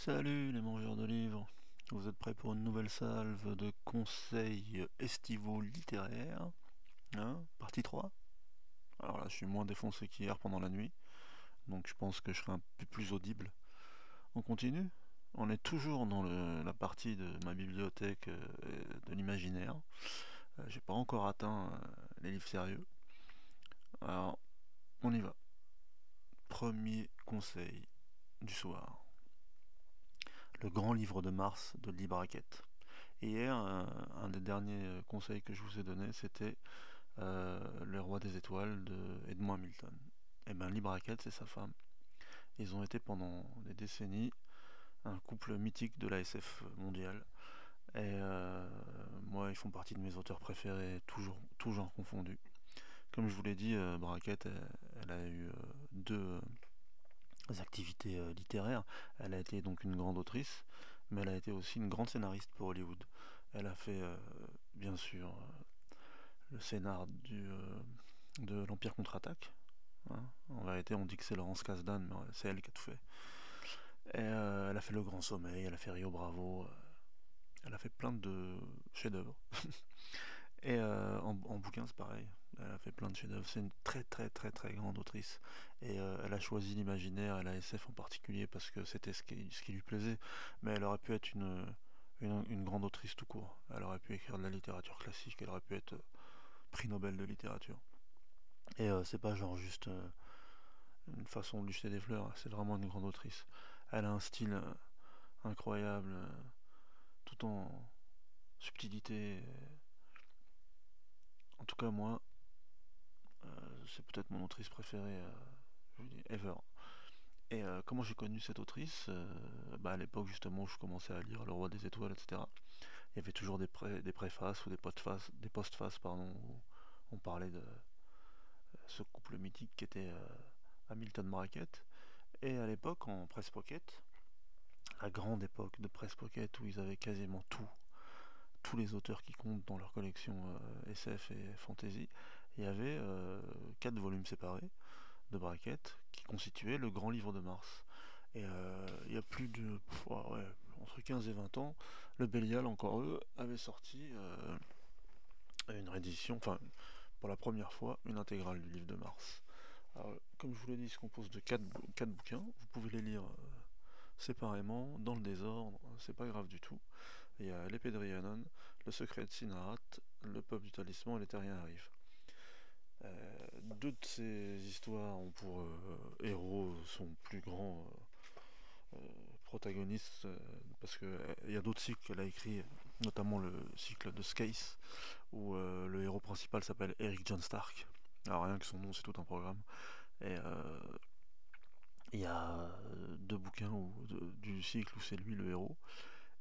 Salut les mangeurs de livres, vous êtes prêts pour une nouvelle salve de conseils estivaux littéraires, hein, partie 3. Alors là je suis moins défoncé qu'hier pendant la nuit, donc je pense que je serai un peu plus audible. On continue. On est toujours dans la partie de ma bibliothèque de l'imaginaire. J'ai pas encore atteint les livres sérieux. Alors on y va. Premier conseil du soir. Le grand livre de Mars de Lee Brackett. Et hier, un des derniers conseils que je vous ai donné, c'était Le Roi des Étoiles de Edmond Hamilton. Et bien, Lee Brackett et sa femme, ils ont été pendant des décennies un couple mythique de la SF mondiale. Et moi, ils font partie de mes auteurs préférés, toujours, tout genre confondu. Comme je vous l'ai dit, Brackett, elle a eu deux activités littéraires. Elle a été donc une grande autrice, mais elle a été aussi une grande scénariste pour Hollywood. Elle a fait, bien sûr, le scénar de l'Empire contre-attaque. Hein. En vérité, on dit que c'est Laurence Kasdan, mais c'est elle qui a tout fait. Et elle a fait Le Grand Sommeil, elle a fait Rio Bravo, elle a fait plein de chefs-d'œuvre. Et en bouquin, c'est pareil. Elle a fait plein de chefs-d'œuvre. C'est une très très très très grande autrice. Et elle a choisi l'imaginaire et la SF en particulier parce que c'était ce qui lui plaisait. Mais elle aurait pu être une grande autrice tout court. Elle aurait pu écrire de la littérature classique. Elle aurait pu être prix Nobel de littérature. Et c'est pas genre juste une façon de lui jeter des fleurs. C'est vraiment une grande autrice. Elle a un style incroyable, tout en subtilité. En tout cas, moi, c'est peut-être mon autrice préférée, je vous dis, ever. Et comment j'ai connu cette autrice bah, à l'époque justement où je commençais à lire Le Roi des Étoiles, etc. Il y avait toujours des préfaces ou des postfaces pardon, où on parlait de ce couple mythique qui était Hamilton Brackett. Et à l'époque, en Presse Pocket, la grande époque de Presse Pocket où ils avaient quasiment tous les auteurs qui comptent dans leur collection SF et fantasy, il y avait 4 volumes séparés de Brackett qui constituaient le grand livre de Mars. Et il y a plus de ouais, entre 15 et 20 ans, le Bélial, encore eux, avait sorti une réédition, enfin pour la première fois, une intégrale du livre de Mars. Alors, comme je vous l'ai dit, il se compose de 4 bouquins. Vous pouvez les lire séparément, dans le désordre, c'est pas grave du tout. Il y a l'épée de Rhiannon, le secret de Sinarat, le peuple du talisman et les terriens arrivent. Deux de ces histoires ont pour héros son plus grand protagoniste, parce qu'il y a d'autres cycles qu'elle a écrits, notamment le cycle de Skace, où le héros principal s'appelle Eric John Stark. Alors rien que son nom, c'est tout un programme. Et il y a 2 bouquins du cycle où c'est lui le héros.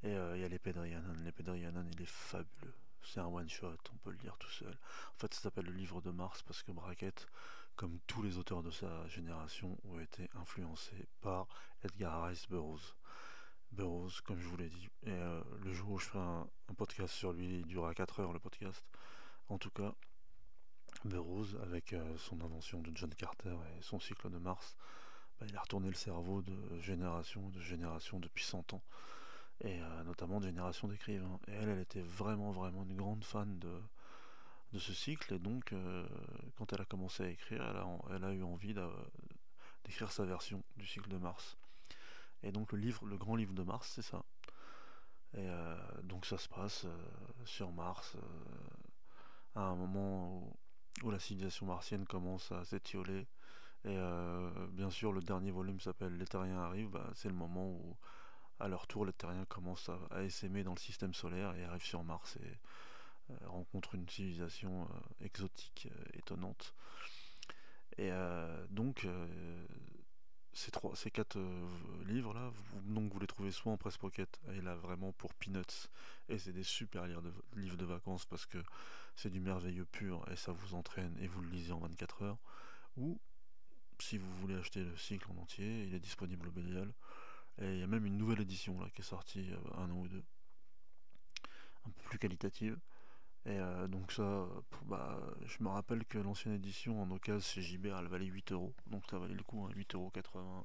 Et il y a l'épée de Rhiannon. L'épée de Rhiannon, il est fabuleux. C'est un one-shot, on peut le lire tout seul. En fait, ça s'appelle le livre de Mars parce que Brackett, comme tous les auteurs de sa génération, ont été influencés par Edgar Rice Burroughs. Burroughs, comme je vous l'ai dit. Et le jour où je ferai un podcast sur lui, il durera 4 heures le podcast. En tout cas, Burroughs, avec son invention de John Carter et son cycle de Mars, bah, il a retourné le cerveau de génération depuis 100 ans. Et notamment de génération d'écrivains. Et elle était vraiment, vraiment une grande fan de ce cycle. Et donc, quand elle a commencé à écrire, elle a eu envie d'écrire sa version du cycle de Mars. Et donc, le grand livre de Mars, c'est ça. Et donc, ça se passe sur Mars, à un moment où la civilisation martienne commence à s'étioler. Et bien sûr, le dernier volume s'appelle Les Terriens arrivent. Bah, c'est le moment où à leur tour, les terriens commencent à essaimer dans le système solaire et arrivent sur Mars et rencontrent une civilisation exotique, étonnante. Et donc, ces 4 livres-là, vous les trouvez soit en presse pocket, et là vraiment pour peanuts, et c'est des super livres de vacances parce que c'est du merveilleux pur et ça vous entraîne et vous le lisez en 24 heures. Ou si vous voulez acheter le cycle en entier, il est disponible au Bélial. Et il y a même une nouvelle édition là qui est sortie un an ou deux, un peu plus qualitative. Et donc ça, bah, je me rappelle que l'ancienne édition en occasion chez JB elle valait 8 euros, donc ça valait le coup, hein, 8,80 €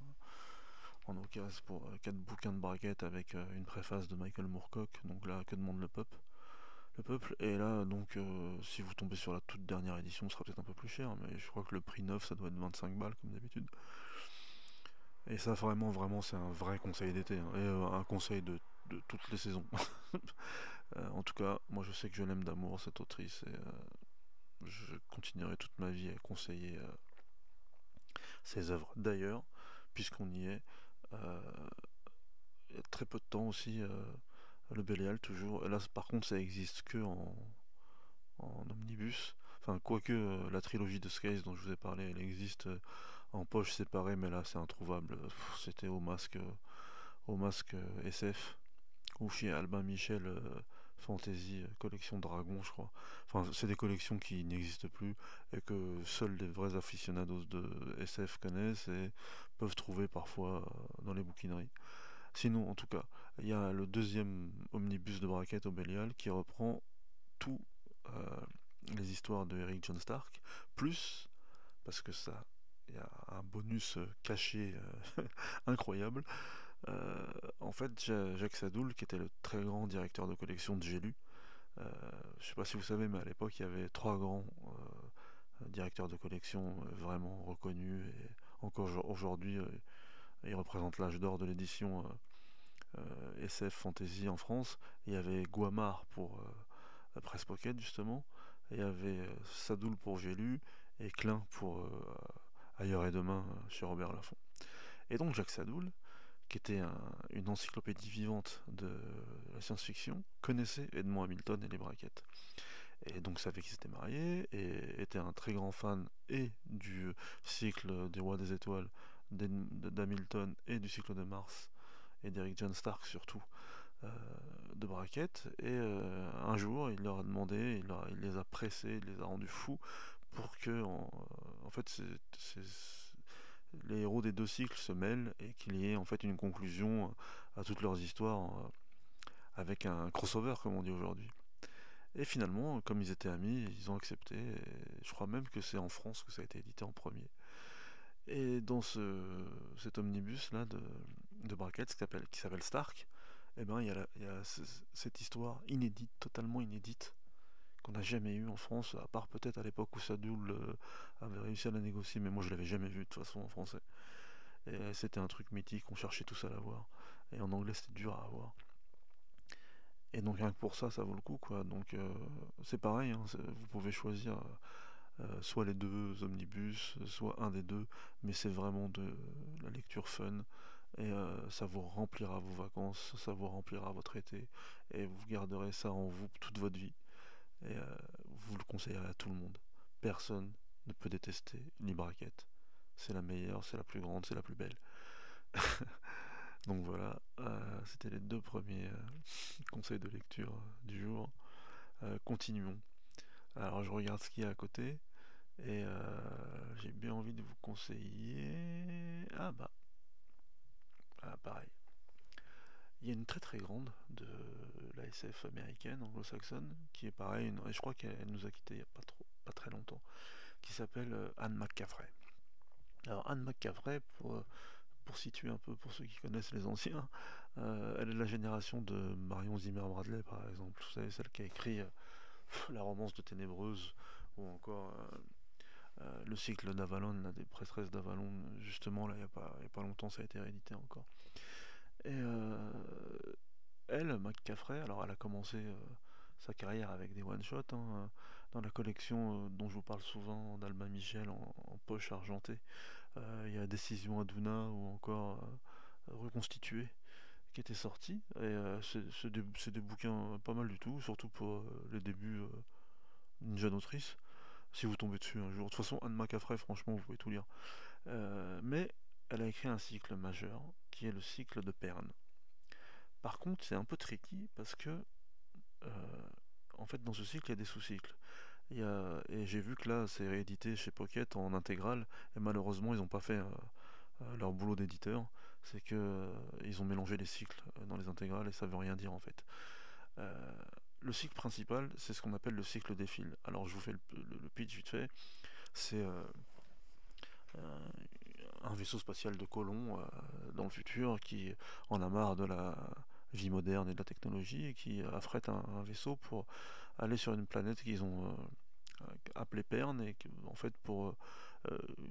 en occasion pour 4 bouquins de braquettes avec une préface de Michael Moorcock, donc là, que demande le peuple. Et là, donc, si vous tombez sur la toute dernière édition, ce sera peut-être un peu plus cher, mais je crois que le prix neuf, ça doit être 25 balles, comme d'habitude. Et ça, vraiment, c'est un vrai conseil d'été, hein, et un conseil de toutes les saisons. En tout cas, moi, je sais que je l'aime d'amour, cette autrice, et je continuerai toute ma vie à conseiller ses œuvres. D'ailleurs, puisqu'on y est, euh, il y a très peu de temps aussi, le Bélial, toujours. Et là, par contre, ça existe que en omnibus. Enfin, quoique la trilogie de Skies dont je vous ai parlé, elle existe en poche séparée, mais là, c'est introuvable. C'était au masque SF, ou chez Albin Michel, Fantasy, collection Dragon, je crois. Enfin, c'est des collections qui n'existent plus et que seuls les vrais aficionados de SF connaissent et peuvent trouver parfois dans les bouquineries. Sinon, en tout cas, il y a le deuxième omnibus de braquette au Bélial qui reprend tous les histoires de Eric John Stark, plus, parce que ça, il y a un bonus caché incroyable. En fait, Jacques Sadoul, qui était le très grand directeur de collection de J'ai lu, je sais pas si vous savez, mais à l'époque, il y avait trois grands directeurs de collection vraiment reconnus, et encore aujourd'hui, ils représentent l'âge d'or de l'édition SF Fantasy en France. Il y avait Guamard pour Presse Pocket, justement, et il y avait Sadoul pour J'ai lu, et Klein pour Ailleurs et Demain chez Robert Laffont. Et donc Jacques Sadoul, qui était une encyclopédie vivante de la science-fiction, connaissait Edmond Hamilton et les braquettes. Et donc savait qu'ils étaient mariés, et était un très grand fan et du cycle des Rois des Étoiles d'Hamilton, et du cycle de Mars, et d'Eric John Stark surtout, euh, de braquettes. Et un jour, il leur a demandé, il les a pressés, il les a rendus fous pour que, en fait, les héros des deux cycles se mêlent et qu'il y ait en fait une conclusion à toutes leurs histoires, avec un crossover, comme on dit aujourd'hui. Et finalement, comme ils étaient amis, ils ont accepté. Et je crois même que c'est en France que ça a été édité en premier. Et dans cet omnibus là de braquettes qui s'appelle Stark, eh ben, il y a cette histoire inédite, totalement inédite, qu'on n'a jamais eue en France, à part peut-être à l'époque où Sadoul avait réussi à la négocier, mais moi je l'avais jamais vue de toute façon en français. Et c'était un truc mythique, on cherchait tous à l'avoir. Et en anglais c'était dur à avoir. Et donc rien que pour ça, ça vaut le coup, quoi. Donc c'est pareil, hein, vous pouvez choisir soit les deux omnibus, soit un des deux, mais c'est vraiment de la lecture fun. Et ça vous remplira vos vacances, ça vous remplira votre été, et vous garderez ça en vous toute votre vie. Et vous le conseillerez à tout le monde. Personne ne peut détester une braquette. C'est la meilleure, c'est la plus grande, c'est la plus belle. Donc voilà, c'était les deux premiers conseils de lecture du jour. Continuons. Alors je regarde ce qu'il y a à côté, et j'ai bien envie de vous conseiller. Ah bah, pareil. Il y a une très très grande de la SF américaine, anglo-saxonne, qui est pareil, et je crois qu'elle nous a quittés il n'y a pas très longtemps, qui s'appelle Anne McCaffrey. Alors Anne McCaffrey, pour situer un peu pour ceux qui connaissent les anciens, elle est de la génération de Marion Zimmer Bradley par exemple. Vous savez, celle qui a écrit La romance de Ténébreuse, ou encore le cycle d'Avalon, des presses d'Avalon, justement, là, il y a pas longtemps, ça a été réédité encore. Et elle, McCaffrey, alors elle a commencé sa carrière avec des one-shots, hein, dans la collection dont je vous parle souvent d'Albin Michel en poche argentée. Il y a Décision Aduna, ou encore Reconstitué, qui était sorti. Et c'est des bouquins pas mal du tout, surtout pour les débuts d'une jeune autrice. Si vous tombez dessus un jour. De toute façon, Anne McCaffrey, franchement, vous pouvez tout lire. Mais elle a écrit un cycle majeur, qui est le cycle de Perne. Par contre, c'est un peu tricky parce que, euh, en fait, dans ce cycle, il y a des sous-cycles. Et j'ai vu que là, c'est réédité chez Pocket en intégrale, et malheureusement, ils n'ont pas fait leur boulot d'éditeur. C'est que ils ont mélangé les cycles dans les intégrales, et ça veut rien dire en fait. Euh, le cycle principal, c'est ce qu'on appelle le cycle des fils. Alors, je vous fais le pitch vite fait. C'est un vaisseau spatial de colons dans le futur qui en a marre de la vie moderne et de la technologie et qui affrète un vaisseau pour aller sur une planète qu'ils ont appelée Pern et en fait pour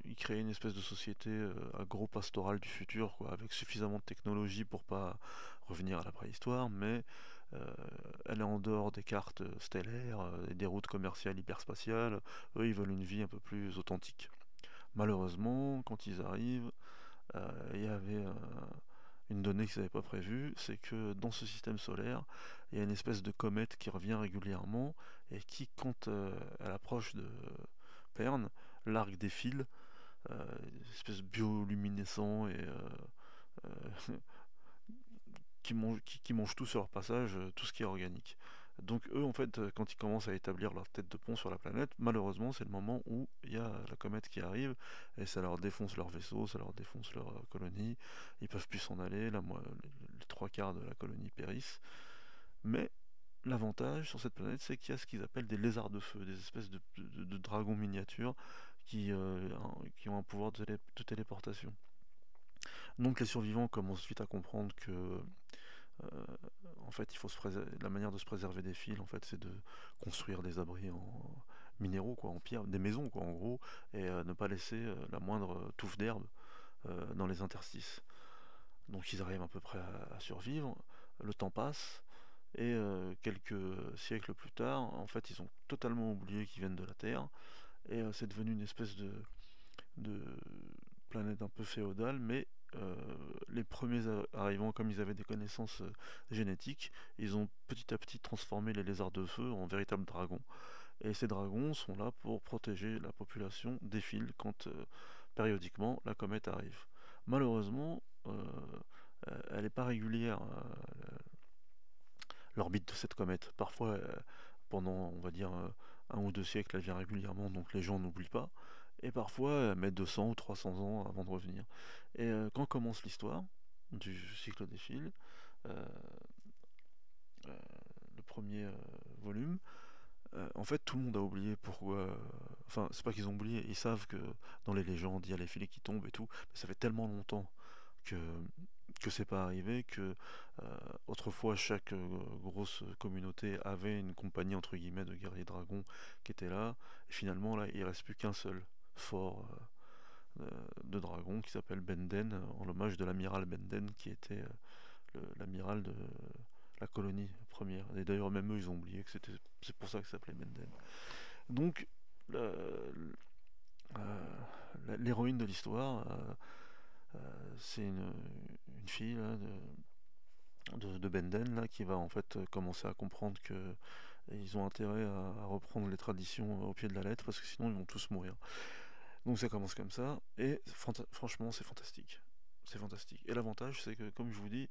y créer une espèce de société agro-pastorale du futur quoi, avec suffisamment de technologie pour pas revenir à la préhistoire mais euh, elle est en dehors des cartes stellaires et des routes commerciales hyperspatiales. Eux ils veulent une vie un peu plus authentique. Malheureusement, quand ils arrivent, il y avait une donnée qu'ils n'avaient pas prévue, c'est que dans ce système solaire, il y a une espèce de comète qui revient régulièrement et qui, quand elle approche de Pern, l'arc défile, une espèce de bioluminescent et euh, qui mangent tout sur leur passage, tout ce qui est organique. Donc eux, en fait, quand ils commencent à établir leur tête de pont sur la planète, malheureusement, c'est le moment où il y a la comète qui arrive, et ça leur défonce leur vaisseau, ça leur défonce leur colonie, ils peuvent plus s'en aller, les trois quarts de la colonie périssent. Mais l'avantage sur cette planète, c'est qu'il y a ce qu'ils appellent des lézards de feu, des espèces de dragons miniatures qui ont un pouvoir de téléportation. Donc les survivants commencent vite à comprendre que euh, en fait, la manière de se préserver des fils, en fait, c'est de construire des abris en minéraux, quoi, en pierre, des maisons, quoi, en gros, et ne pas laisser la moindre touffe d'herbe dans les interstices. Donc ils arrivent à peu près à survivre. Le temps passe et quelques siècles plus tard, en fait, ils ont totalement oublié qu'ils viennent de la Terre et c'est devenu une espèce de planète un peu féodale, mais euh, les premiers arrivants, comme ils avaient des connaissances génétiques, ils ont petit à petit transformé les lézards de feu en véritables dragons. Et ces dragons sont là pour protéger la population des fils quand périodiquement la comète arrive. Malheureusement, elle n'est pas régulière, l'orbite de cette comète. Parfois, pendant, on va dire, un ou deux siècles, elle vient régulièrement, donc les gens n'oublient pas. Et parfois, elle met 200 ou 300 ans avant de revenir. Et quand commence l'histoire du cycle des fils, euh, euh, le premier volume, en fait, tout le monde a oublié pourquoi. Enfin, c'est pas qu'ils ont oublié, ils savent que dans les légendes, il y a les filets qui tombent et tout, mais ça fait tellement longtemps que c'est pas arrivé que autrefois chaque grosse communauté avait une compagnie entre guillemets de guerriers dragons qui était là et finalement là il reste plus qu'un seul fort de dragons qui s'appelle Benden en l'hommage de l'amiral Benden qui était l'amiral de la colonie première et d'ailleurs même eux ils ont oublié que c'est pour ça que ça s'appelait Benden. Donc l'héroïne de l'histoire c'est une fille là, de Benden là, qui va en fait commencer à comprendre que ils ont intérêt à reprendre les traditions au pied de la lettre parce que sinon ils vont tous mourir. Donc ça commence comme ça et franchement c'est fantastique. C'est fantastique. Et l'avantage c'est que comme je vous dis,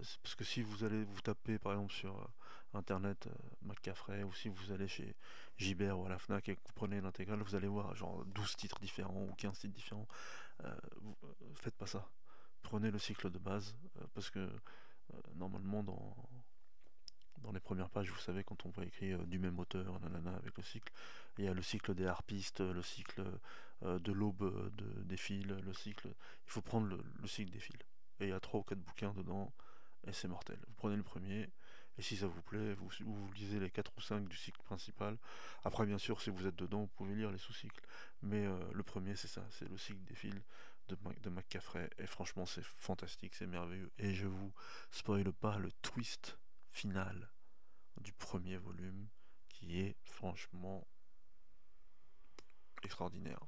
c'est parce que si vous allez vous taper par exemple sur internet McCaffrey ou si vous allez chez Gibert ou à la Fnac et que vous prenez l'intégrale, vous allez voir genre 12 titres différents ou 15 titres différents. Faites pas ça. Prenez le cycle de base parce que normalement dans les premières pages, vous savez, quand on voit écrit du même auteur, nanana, avec le cycle, il y a le cycle des harpistes, le cycle de l'aube des fils, le cycle. Il faut prendre le cycle des fils. Et il y a 3 ou 4 bouquins dedans, et c'est mortel. Vous prenez le premier, et si ça vous plaît, vous lisez les 4 ou 5 du cycle principal. Après, bien sûr, si vous êtes dedans, vous pouvez lire les sous-cycles. Mais le premier, c'est ça, c'est le cycle des fils de McCaffrey. Et franchement, c'est fantastique, c'est merveilleux. Et je vous spoile pas le twist final du premier volume qui est franchement extraordinaire.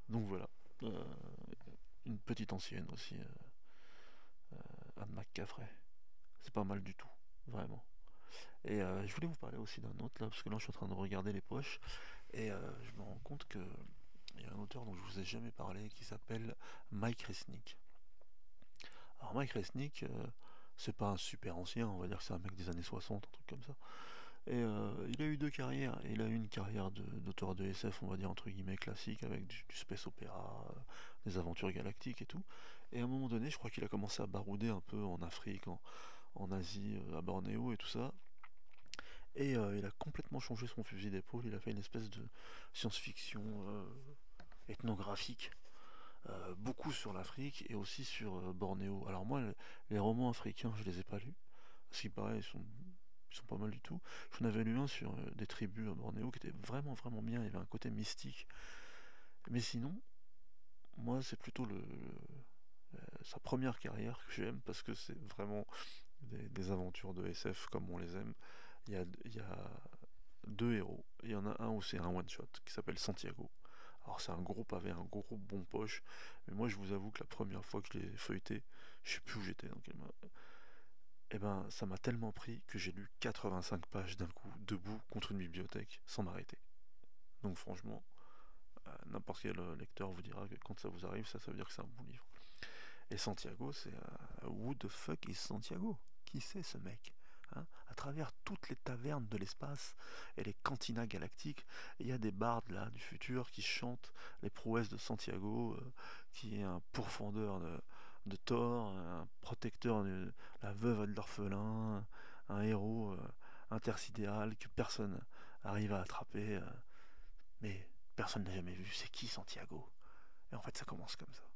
Donc voilà, euh, une petite ancienne aussi, Anne McCaffrey. C'est pas mal du tout, vraiment. Et je voulais vous parler aussi d'un autre là, parce que là je suis en train de regarder les poches et je me rends compte que il y a un auteur dont je vous ai jamais parlé qui s'appelle Mike Resnick. Alors Mike Resnick, c'est pas un super ancien, on va dire que c'est un mec des années 60, un truc comme ça. Et il a eu deux carrières. Il a eu une carrière d'auteur de SF, on va dire entre guillemets classique, avec du space opéra, des aventures galactiques et tout. Et à un moment donné, je crois qu'il a commencé à barouder un peu en Afrique, en Asie, à Bornéo et tout ça. Et il a complètement changé son fusil d'épaule. Il a fait une espèce de science-fiction ethnographique beaucoup sur l'Afrique et aussi sur Bornéo. Alors moi, les romans africains, je les ai pas lus, parce qu'il paraît, ils sont pas mal du tout. J'en avais lu un sur des tribus à Bornéo qui était vraiment vraiment bien, il y avait un côté mystique. Mais sinon, moi, c'est plutôt sa première carrière que j'aime, parce que c'est vraiment des aventures de SF comme on les aime. Il y a deux héros. Il y en a un où c'est un one-shot qui s'appelle Santiago. Alors c'est un gros pavé, un gros bon poche. Mais moi je vous avoue que la première fois que je l'ai feuilleté, je sais plus où j'étais, et ben ça m'a tellement pris que j'ai lu 85 pages d'un coup, debout contre une bibliothèque, sans m'arrêter. Donc franchement, n'importe quel lecteur vous dira que quand ça vous arrive, ça veut dire que c'est un bon livre. Et Santiago, c'est who the fuck is Santiago? Qui c'est ce mec? Hein, à travers toutes les tavernes de l'espace et les cantinas galactiques, il y a des bardes là du futur qui chantent les prouesses de Santiago, qui est un pourfendeur de Thor, un protecteur de la veuve et de l'orphelin, un héros intersidéral que personne arrive à attraper, mais personne n'a jamais vu. C'est qui Santiago? Et en fait, ça commence comme ça.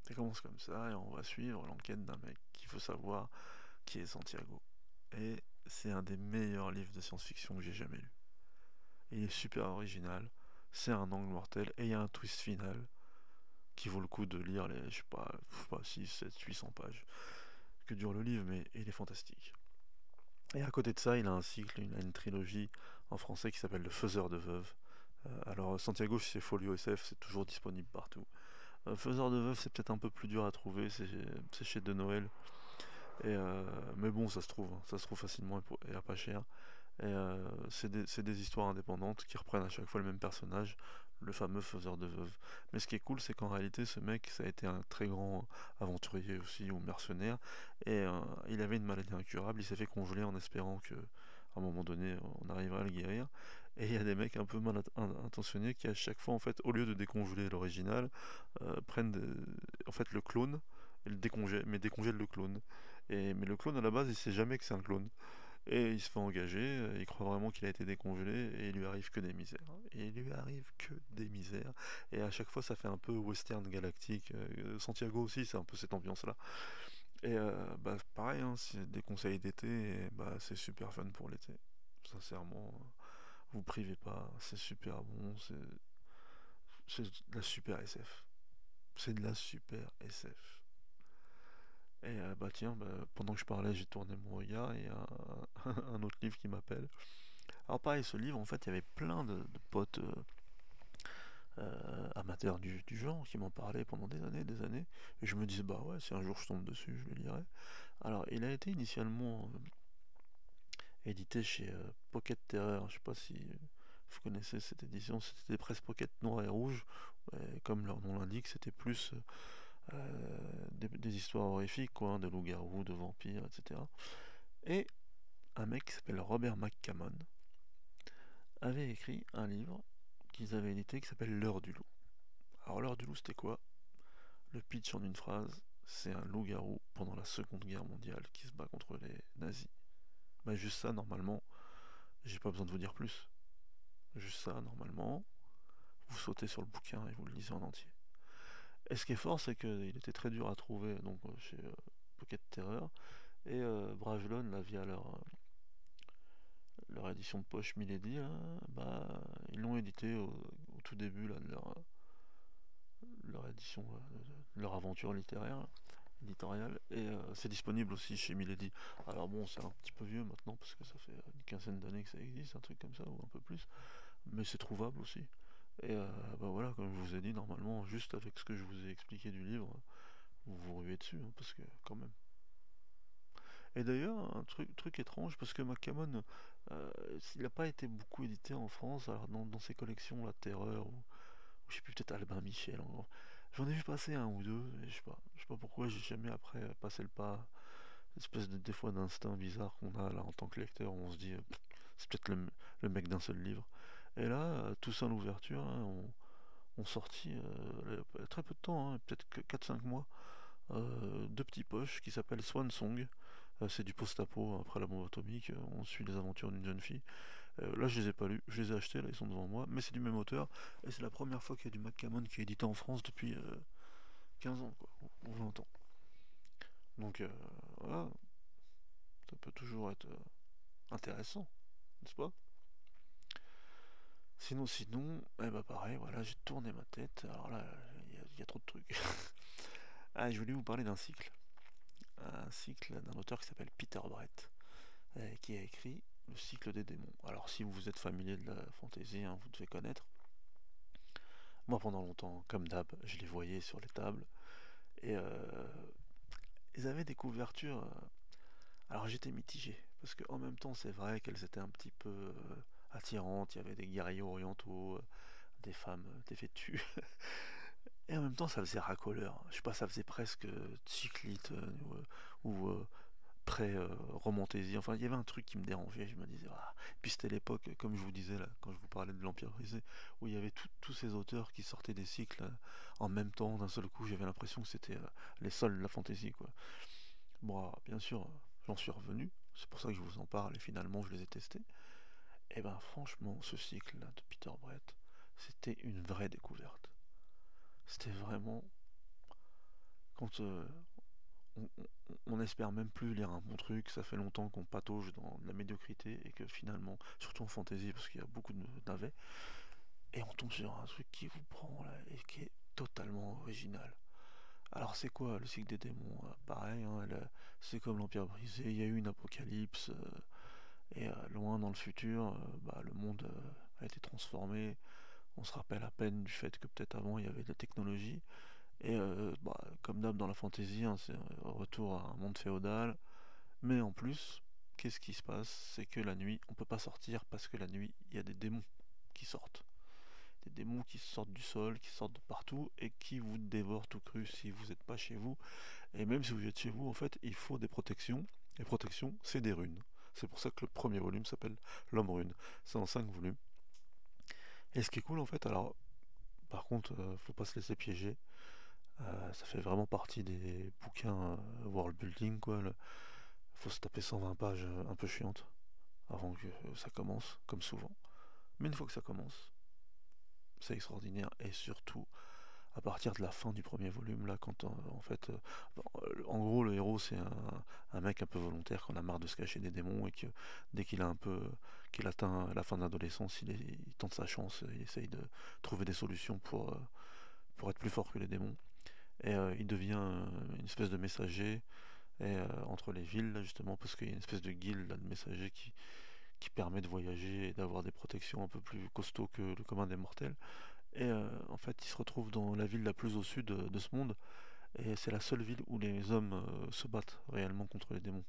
Ça commence comme ça et on va suivre l'enquête d'un mec qui veut savoir qui est Santiago. Et c'est un des meilleurs livres de science-fiction que j'ai jamais lu. Il est super original, c'est un angle mortel et il y a un twist final qui vaut le coup de lire les, je sais pas 6, 7, 800 pages que dure le livre, mais il est fantastique. Et à côté de ça, il a un cycle, il a une trilogie en français qui s'appelle Le Faiseur de Veuves. Alors Santiago, chez Folio SF, c'est toujours disponible partout. Faiseur de Veuves, c'est peut-être un peu plus dur à trouver, c'est chez De Noël. Mais bon, ça se trouve facilement et à pas cher. C'est des histoires indépendantes qui reprennent à chaque fois le même personnage, le fameux faiseur de veuves. Mais ce qui est cool, c'est qu'en réalité, ce mec, ça a été un très grand aventurier aussi, ou mercenaire, et il avait une maladie incurable, il s'est fait congeler en espérant que, à un moment donné, on arriverait à le guérir. Et il y a des mecs un peu mal intentionnés qui, à chaque fois, en fait, au lieu de décongeler l'original, prennent en fait le clone, et le décongèlent, mais décongèlent le clone. Mais le clone, à la base, il sait jamais que c'est un clone. Et il se fait engager, il croit vraiment qu'il a été décongelé, et il lui arrive que des misères. Et il lui arrive que des misères. Et à chaque fois, ça fait un peu western galactique. Santiago aussi, c'est un peu cette ambiance-là. Et bah, pareil, hein, c'est des conseils d'été, et bah, c'est super fun pour l'été. Sincèrement, vous privez pas, c'est super bon, c'est de la super SF. C'est de la super SF. Et bah tiens, bah, pendant que je parlais, j'ai tourné mon regard et il y a un autre livre qui m'appelle. Alors pareil, ce livre, en fait, il y avait plein de potes amateurs du genre qui m'en parlaient pendant des années. Et je me disais, bah ouais, si un jour je tombe dessus, je le lirai. Alors, il a été initialement édité chez Pocket Terror. Je sais pas si vous connaissez cette édition. C'était des presses Pocket noir et rouge. Comme leur nom l'indique, c'était plus des histoires horrifiques, quoi, hein, de loups-garous, de vampires, etc. Et un mec qui s'appelle Robert McCammon avait écrit un livre qu'ils avaient édité qui s'appelle L'heure du loup. Alors l'heure du loup, c'était quoi? Le pitch en une phrase, c'est un loup-garou pendant la Seconde Guerre mondiale qui se bat contre les nazis. Bah juste ça, normalement, j'ai pas besoin de vous dire plus. Juste ça, normalement, vous sautez sur le bouquin et vous le lisez en entier. Et ce qui est fort, c'est qu'il était très dur à trouver donc chez Pocket Terror, et Bragelonne, là, via leur édition de poche Milady, là, bah, ils l'ont édité au tout début là, de leur édition, leur aventure littéraire, éditoriale, et c'est disponible aussi chez Milady. Alors bon, c'est un petit peu vieux maintenant parce que ça fait une quinzaine d'années que ça existe, un truc comme ça, ou un peu plus, mais c'est trouvable aussi. Et bah voilà, comme je vous ai dit, normalement, juste avec ce que je vous ai expliqué du livre, vous vous ruez dessus, hein, parce que quand même. Et d'ailleurs, un truc étrange, parce que Macamon, il n'a pas été beaucoup édité en France, alors dans ses collections, La Terreur, ou je sais plus, peut-être Albin Michel, j'en ai vu passer un ou deux, et je sais pas pourquoi, j'ai jamais après passé le pas, espèce de des fois d'instinct bizarre qu'on a là en tant que lecteur, où on se dit, c'est peut-être le mec d'un seul livre. Et là, Toussaint l'ouverture, hein, on sortit très peu de temps, hein, peut-être que 4 5 mois, deux petits poches qui s'appellent Swan Song. C'est du post-apo après la bombe atomique. On suit les aventures d'une jeune fille. Là, je les ai pas lus, je les ai achetés, là, ils sont devant moi. Mais c'est du même auteur. Et c'est la première fois qu'il y a du McCammon qui est édité en France depuis. 15 ans, quoi, ou 20 ans. Donc voilà, ça peut toujours être intéressant, n'est-ce pas? Sinon, eh bah pareil, voilà, j'ai tourné ma tête. Alors là, il y a trop de trucs. Ah, je voulais vous parler d'un cycle. Un cycle d'un auteur qui s'appelle Peter Brett, qui a écrit Le cycle des démons. Alors, si vous êtes familier de la fantasy, hein, vous devez connaître. Moi, pendant longtemps, comme d'hab, je les voyais sur les tables. Et ils avaient des couvertures. Alors, j'étais mitigé. Parce qu'en même temps, c'est vrai qu'elles étaient un petit peu attirantes. Il y avait des guerriers orientaux, des femmes dévêtues. Et en même temps, ça faisait racoleur. Je sais pas, ça faisait presque cyclite ou pré-romantésie. Enfin, il y avait un truc qui me dérangeait. Je me disais, ah. Puis c'était l'époque, comme je vous disais là, quand je vous parlais de l'Empire brisé, où il y avait tous ces auteurs qui sortaient des cycles en même temps, d'un seul coup. J'avais l'impression que c'était les sols de la fantaisie, quoi. Bon, alors, bien sûr, j'en suis revenu. C'est pour ça que je vous en parle et finalement je les ai testés. Et ben, franchement, ce cycle-là de Peter Brett, c'était une vraie découverte. C'était vraiment quand on espère même plus lire un bon truc, ça fait longtemps qu'on patauge dans la médiocrité et que finalement, surtout en fantasy parce qu'il y a beaucoup de navets, et on tombe sur un truc qui vous prend là et qui est totalement original. Alors c'est quoi le cycle des démons? Pareil, hein, c'est comme l'Empire brisé, il y a eu une apocalypse et loin dans le futur, bah, le monde a été transformé. On se rappelle à peine du fait que peut-être avant il y avait de la technologie. Et bah, comme d'hab dans la fantasy, hein, c'est un retour à un monde féodal. Mais en plus, qu'est-ce qui se passe? C'est que la nuit, on peut pas sortir parce que la nuit, il y a des démons qui sortent. Des démons qui sortent du sol, qui sortent de partout et qui vous dévorent tout cru si vous n'êtes pas chez vous. Et même si vous êtes chez vous, en fait, il faut des protections. Les protections, c'est des runes. C'est pour ça que le premier volume s'appelle L'Homme Rune. C'est en 5 volumes. Et ce qui est cool, en fait, alors, par contre, faut pas se laisser piéger. Ça fait vraiment partie des bouquins world building, quoi. Faut se taper 120 pages un peu chiantes avant que ça commence, comme souvent. Mais une fois que ça commence, c'est extraordinaire. Et surtout, à partir de la fin du premier volume, là, quand en fait, en gros, le héros, c'est un mec un peu volontaire qu'on a marre de se cacher des démons et que dès qu'il atteint la fin de l'adolescence, il tente sa chance, il essaye de trouver des solutions pour être plus fort que les démons. Et il devient une espèce de messager entre les villes, là, justement, parce qu'il y a une espèce de guilde là, de messagers qui permet de voyager et d'avoir des protections un peu plus costauds que le commun des mortels. Et en fait, il se retrouve dans la ville la plus au sud de ce monde, et c'est la seule ville où les hommes se battent réellement contre les démons.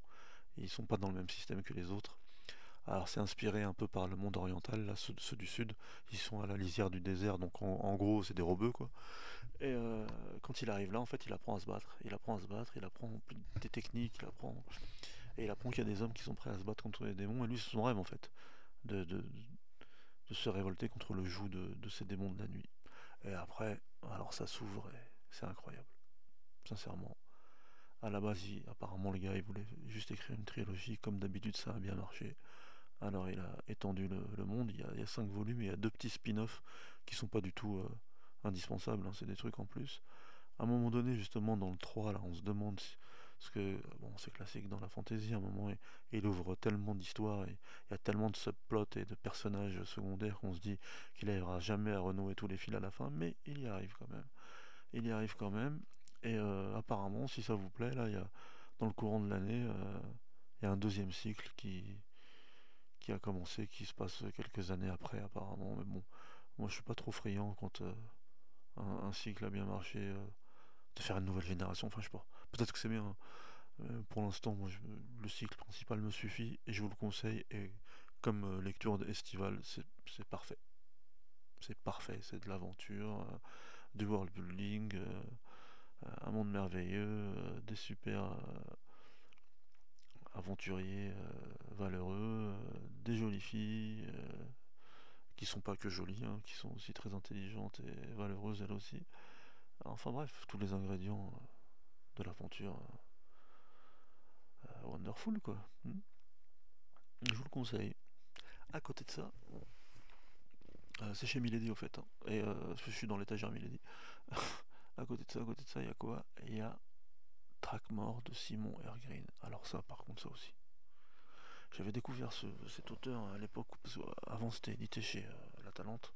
Et ils sont pas dans le même système que les autres. Alors c'est inspiré un peu par le monde oriental, là, ceux du sud. Ils sont à la lisière du désert, donc en gros c'est des robeux, quoi. Et quand il arrive là, en fait, il apprend à se battre. Il apprend à se battre, il apprend des techniques, il apprend qu'il y a des hommes qui sont prêts à se battre contre les démons. Et lui, c'est son rêve, en fait, de se révolter contre le joug de ces démons de la nuit. Et après, alors ça s'ouvre et c'est incroyable. Sincèrement. À la base, apparemment, le gars, il voulait juste écrire une trilogie. Comme d'habitude, ça a bien marché. Alors, il a étendu le monde. Il y a 5 volumes et il y a 2 petits spin-offs qui sont pas du tout indispensables, hein. C'est des trucs en plus. À un moment donné, justement, dans le 3 là, on se demande parce que, bon, c'est classique dans la fantasy, à un moment, il ouvre tellement d'histoires, et il y a tellement de subplots et de personnages secondaires qu'on se dit qu'il n'arrivera jamais à renouer tous les fils à la fin, mais il y arrive quand même. Il y arrive quand même, et apparemment, si ça vous plaît, là, dans le courant de l'année, il y a un deuxième cycle qui a commencé, qui se passe quelques années après, apparemment, mais bon, moi je suis pas trop friand quand un cycle a bien marché. De faire une nouvelle génération, enfin je sais pas. Peut-être que c'est bien, hein. Pour l'instant, le cycle principal me suffit et je vous le conseille. Et comme lecture estivale, c'est parfait. C'est parfait, c'est de l'aventure, du world building, un monde merveilleux, des super aventuriers valeureux, des jolies filles qui sont pas que jolies, hein, qui sont aussi très intelligentes et valeureuses elles aussi. Enfin bref, tous les ingrédients de l'aventure wonderful, quoi. Je vous le conseille. À côté de ça, c'est chez Milady au fait, hein. Et je suis dans l'étagère Milady. À côté de ça, il y a quoi? Il y a Trackmore de Simon Ergreen. Alors ça, par contre, ça aussi. J'avais découvert cet auteur à l'époque, parce qu'avant c'était édité chez La Talente.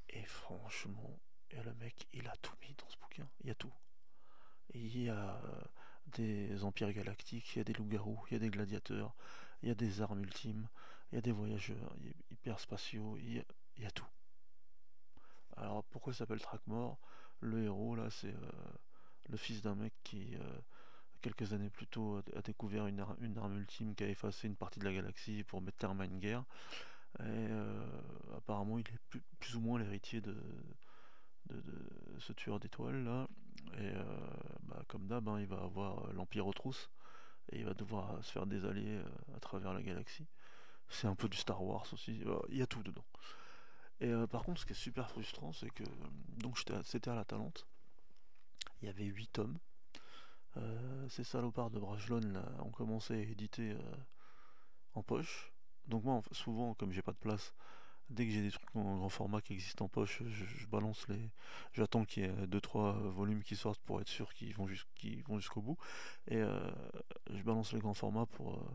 Et franchement, et le mec, il a tout mis dans ce bouquin. Il y a tout. Il y a des empires galactiques, il y a des loups-garous, il y a des gladiateurs, il y a des armes ultimes, il y a des voyageurs hyperspatiaux, il y a tout. Alors pourquoi il s'appelle Trackmore? Le héros là, c'est le fils d'un mec qui, quelques années plus tôt, a découvert une arme ultime qui a effacé une partie de la galaxie pour mettre terme à une guerre. Et apparemment, il est plus ou moins l'héritier de ce tueur d'étoiles là. Et comme d'hab, hein, il va avoir l'Empire aux trousses et il va devoir se faire des alliés à travers la galaxie. C'est un peu du Star Wars aussi. Il y a tout dedans. Et par contre, ce qui est super frustrant, c'est que donc c'était à la Talente. Il y avait 8 tomes. Ces salopards de Brajlon là, ont commencé à éditer en poche. Donc moi, souvent, comme j'ai pas de place, dès que j'ai des trucs en grand format qui existent en poche, je balance les. J'attends qu'il y ait deux trois volumes qui sortent pour être sûr qu'ils vont jusqu'au bout. Et je balance les grands formats pour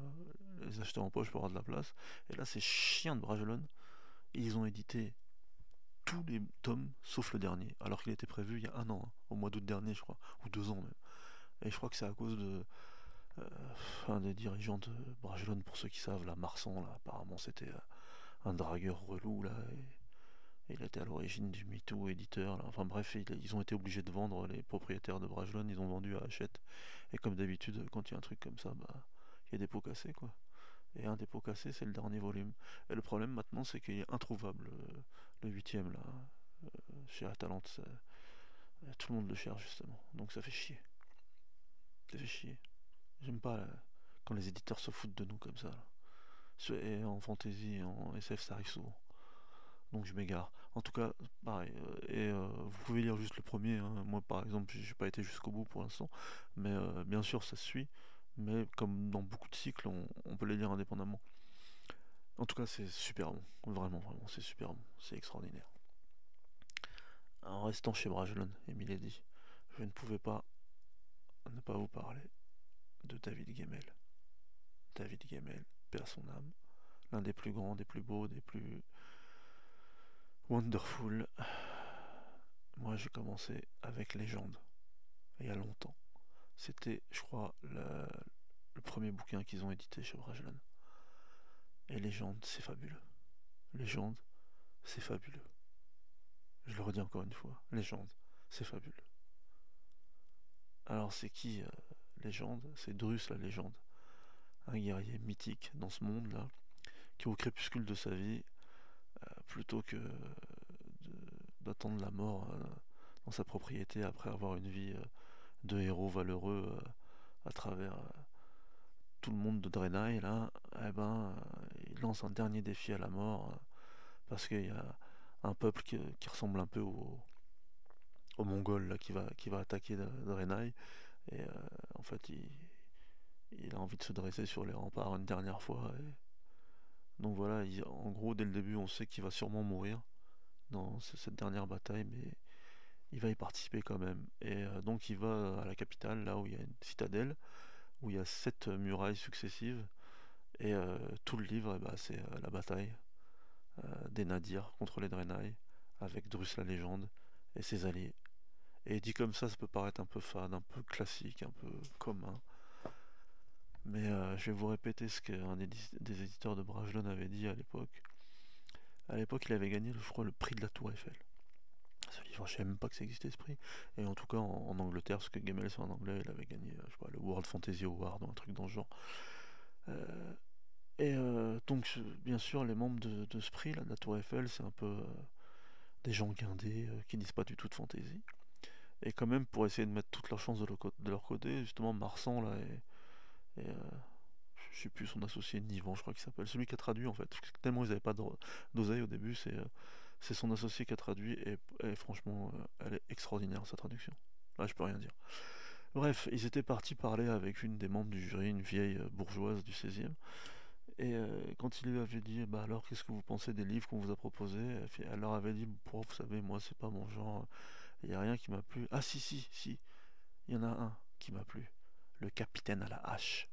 les acheter en poche pour avoir de la place. Et là, ces chiens de Brajlon, ils ont édité tous les tomes sauf le dernier, alors qu'il était prévu il y a un an, hein, au mois d'août dernier, je crois, ou 2 ans même. Et je crois que c'est à cause de un des dirigeants de Brajlon, pour ceux qui savent, là, Marsan, là, apparemment c'était un dragueur relou là. Et il était à l'origine du MeToo éditeur. Là. Enfin bref, ils ont été obligés de vendre, les propriétaires de Brajlon, ils ont vendu à Hachette. Et comme d'habitude, quand il y a un truc comme ça, bah, il y a des pots cassés quoi. Et un des pots cassés, c'est le dernier volume. Et le problème maintenant, c'est qu'il est introuvable, le huitième là, chez Atalante. Tout le monde le cherche justement. Donc ça fait chier. Ça fait chier. J'aime pas quand les éditeurs se foutent de nous comme ça. Là. Et en fantasy et en SF, ça arrive souvent. Donc je m'égare. En tout cas, pareil. Vous pouvez lire juste le premier. Hein. Moi, par exemple, j'ai pas été jusqu'au bout pour l'instant. Mais bien sûr, ça se suit. Mais comme dans beaucoup de cycles, on peut les lire indépendamment. En tout cas, c'est super bon. Vraiment, vraiment, c'est super bon. C'est extraordinaire. En restant chez Brajlon et Milady, je ne pouvais pas ne pas vous parler de David Gemmell. David Gemmell, paix à son âme. L'un des plus grands, des plus beaux, des plus wonderful. Moi, j'ai commencé avec Légende, il y a longtemps. C'était, je crois, le premier bouquin qu'ils ont édité chez Brajlon. Et Légende, c'est fabuleux. Légende, c'est fabuleux. Je le redis encore une fois. Légende, c'est fabuleux. Alors, c'est qui Légende? C'est Drus la Légende. Un guerrier mythique dans ce monde-là, qui au crépuscule de sa vie, plutôt que d'attendre la mort dans sa propriété après avoir une vie de héros valeureux à travers tout le monde de Draenei, là, eh ben, il lance un dernier défi à la mort parce qu'il y a un peuple qui ressemble un peu aux Mongols là, qui va attaquer Draenei. Et en fait, il a envie de se dresser sur les remparts une dernière fois. Donc voilà, en gros, dès le début, on sait qu'il va sûrement mourir dans cette dernière bataille, mais il va y participer quand même. Et donc il va à la capitale, là où il y a une citadelle, où il y a 7 murailles successives. Et tout le livre, eh ben, c'est la bataille des Nadirs contre les Draenei, avec Drus la légende et ses alliés. Et dit comme ça peut paraître un peu fade, un peu classique, un peu commun. Mais je vais vous répéter ce qu'un des éditeurs de Brajlon avait dit à l'époque. À l'époque, il avait gagné, je crois, le prix de la Tour Eiffel. Ce livre, je ne savais même pas que ça existait ce prix. Et en tout cas, en Angleterre, parce que Gemmell c'est en anglais, il avait gagné, je sais pas, le World Fantasy Award ou un truc dans ce genre. Euh, donc, bien sûr, les membres de ce prix, là, de la Tour Eiffel, c'est un peu des gens guindés qui disent pas du tout de fantasy. Et quand même, pour essayer de mettre toutes leurs chances de leur côté, justement, Marsan, là, et je sais plus son associé Nivan, je crois qu'il s'appelle, celui qui a traduit en fait. Tellement ils n'avaient pas d'oseille au début, c'est son associé qui a traduit, et franchement, elle est extraordinaire sa traduction. Là, je peux rien dire. Bref, ils étaient partis parler avec une des membres du jury, une vieille bourgeoise du 16e. Et quand il lui avait dit, bah alors qu'est-ce que vous pensez des livres qu'on vous a proposés, elle leur avait dit, vous savez, moi c'est pas mon genre, Il n'y a rien qui m'a plu. Ah si, si, si, il y en a un qui m'a plu. Le capitaine à la hache.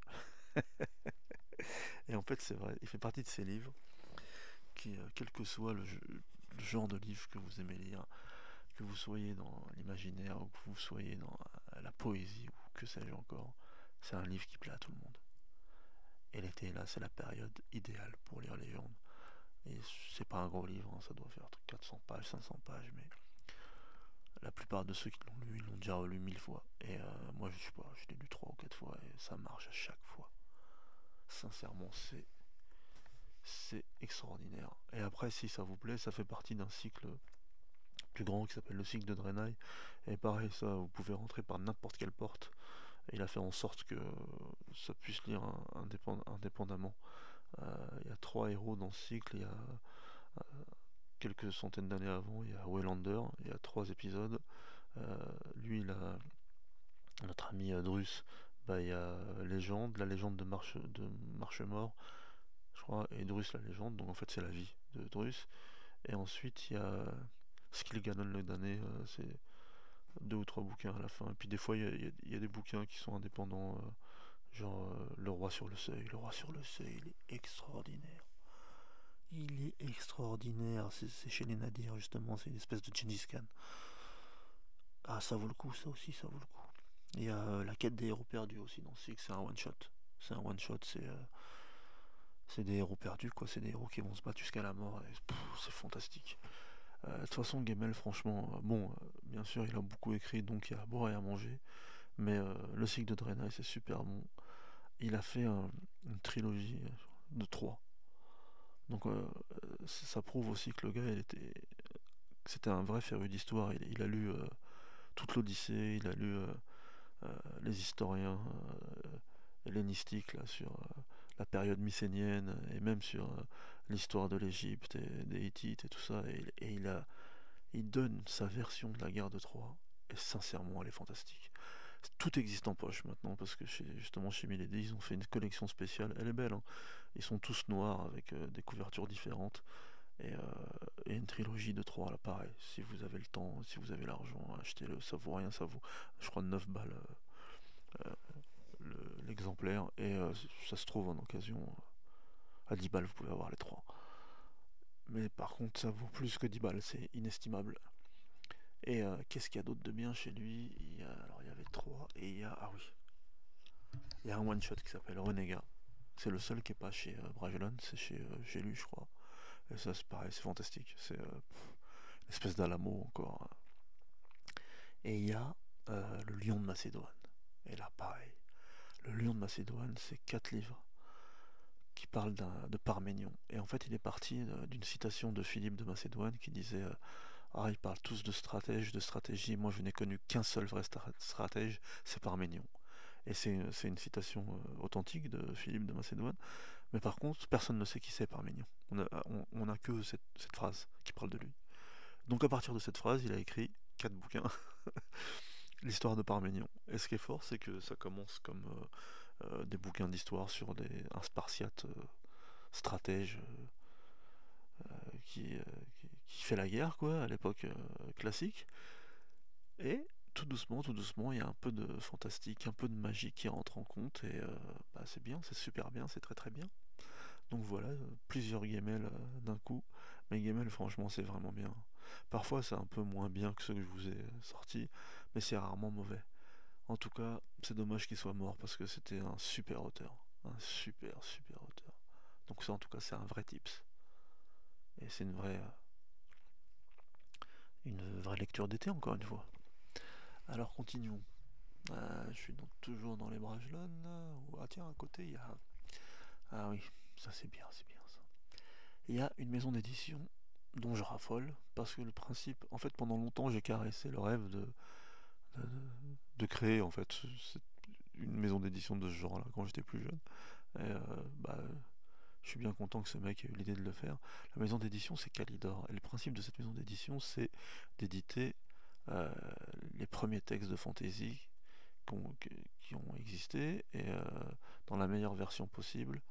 Et en fait, c'est vrai, il fait partie de ces livres qui, quel que soit le genre de livre que vous aimez lire, que vous soyez dans l'imaginaire ou que vous soyez dans la poésie ou que sais-je encore, c'est un livre qui plaît à tout le monde. Et l'été, là, c'est la période idéale pour lire Légende. Et c'est pas un gros livre, hein, ça doit faire 400 pages, 500 pages, mais la plupart de ceux qui l'ont lu, ils l'ont déjà relu 1000 fois. Et moi, je sais pas, je l'ai lu 3 ou 4 fois et ça marche à chaque fois. Sincèrement, c'est extraordinaire. Et après, si ça vous plaît, ça fait partie d'un cycle plus grand qui s'appelle le cycle de Draenei. Et pareil, ça, vous pouvez rentrer par n'importe quelle porte. Et il a fait en sorte que ça puisse lire indépendamment. Il y a 3 héros dans ce cycle. Il y a quelques centaines d'années avant, il y a Waylander. Il y a 3 épisodes. Lui, notre ami Drus, bah, il y a Légende, la légende de Marchemort, je crois, et Drus la légende. Donc en fait, c'est la vie de Drus. Et ensuite, il y a Skilganon le damné, c'est 2 ou 3 bouquins à la fin. Et puis des fois, il y a des bouquins qui sont indépendants, genre Le Roi sur le Seuil. Le Roi sur le Seuil, il est extraordinaire. Il est extraordinaire. C'est chez les Nadir, justement. C'est une espèce de Gengis Khan. Ah, ça vaut le coup, ça aussi, ça vaut le coup. Il y a La quête des héros perdus aussi dans ce cycle. C'est un one-shot. C'est un one-shot, c'est des héros perdus, quoi. C'est des héros qui vont se battre jusqu'à la mort. C'est fantastique. De toute façon, Gemmel, franchement, bon, bien sûr, il a beaucoup écrit, donc il y a à boire et à manger. Mais le cycle de Draenei, c'est super bon. Il a fait une trilogie de 3. Donc ça prouve aussi que le gars, c'était un vrai féru d'histoire. Il a lu toute l'Odyssée, il a lu les historiens hellénistiques là, sur la période mycénienne et même sur l'histoire de l'Égypte et des Hittites et tout ça. Et il donne sa version de la guerre de Troie. Et sincèrement, elle est fantastique. Tout existe en poche maintenant parce que justement chez Milady, ils ont fait une collection spéciale. Elle est belle, hein. Ils sont tous noirs avec des couvertures différentes. Et, une trilogie de 3 là, pareil. Si vous avez le temps, si vous avez l'argent, achetez-le. Ça vaut rien, ça vaut, je crois, 9 balles l'exemplaire. Et ça se trouve en occasion à 10 balles, vous pouvez avoir les 3. Mais par contre, ça vaut plus que 10 balles, c'est inestimable. Et qu'est-ce qu'il y a d'autre de bien chez lui? Alors, il y avait 3 et il y a. Ah oui. Il y a un one-shot qui s'appelle Renégat. C'est le seul qui est pas chez Bragelonne, c'est chez lui, je crois. Et ça, c'est pareil, c'est fantastique. C'est une espèce d'Alamo encore. Et il y a le Lion de Macédoine. Et là, pareil. Le Lion de Macédoine, c'est 4 livres qui parlent de Parménion. Et en fait, il est parti d'une citation de Philippe de Macédoine qui disait ah, ils parlent tous de stratège, de stratégie. Moi, je n'ai connu qu'un seul vrai stratège, c'est Parménion. Et c'est une citation authentique de Philippe de Macédoine. Mais par contre, personne ne sait qui c'est Parménion. On a que cette phrase qui parle de lui. Donc à partir de cette phrase, il a écrit 4 bouquins, l'histoire de Parménion. Et ce qui est fort, c'est que ça commence comme des bouquins d'histoire sur un Spartiate stratège qui fait la guerre, quoi, à l'époque classique. Et tout doucement, il y a un peu de fantastique, un peu de magie qui rentre en compte. Et bah, c'est bien, c'est super bien, c'est très très bien. Donc voilà, plusieurs Gemmel d'un coup. Mais Gemmel, franchement, c'est vraiment bien. Parfois, c'est un peu moins bien que ceux que je vous ai sortis, mais c'est rarement mauvais. En tout cas, c'est dommage qu'il soit mort parce que c'était un super auteur. Un super, super auteur. Donc ça, en tout cas, c'est un vrai tips. Et c'est une vraie lecture d'été, encore une fois. Alors, continuons. Je suis donc toujours dans les Bragelonnes. Ah tiens, à côté, il y a... Ah oui, ça c'est bien ça. Il y a une maison d'édition dont je raffole, parce que le principe... En fait, pendant longtemps, j'ai caressé le rêve de, de créer, en fait, une maison d'édition de ce genre-là, quand j'étais plus jeune. Et bah, je suis bien content que ce mec ait eu l'idée de le faire. La maison d'édition, c'est Calidor. Et le principe de cette maison d'édition, c'est d'éditer euh, les premiers textes de fantasy qui ont existé, et dans la meilleure version possible,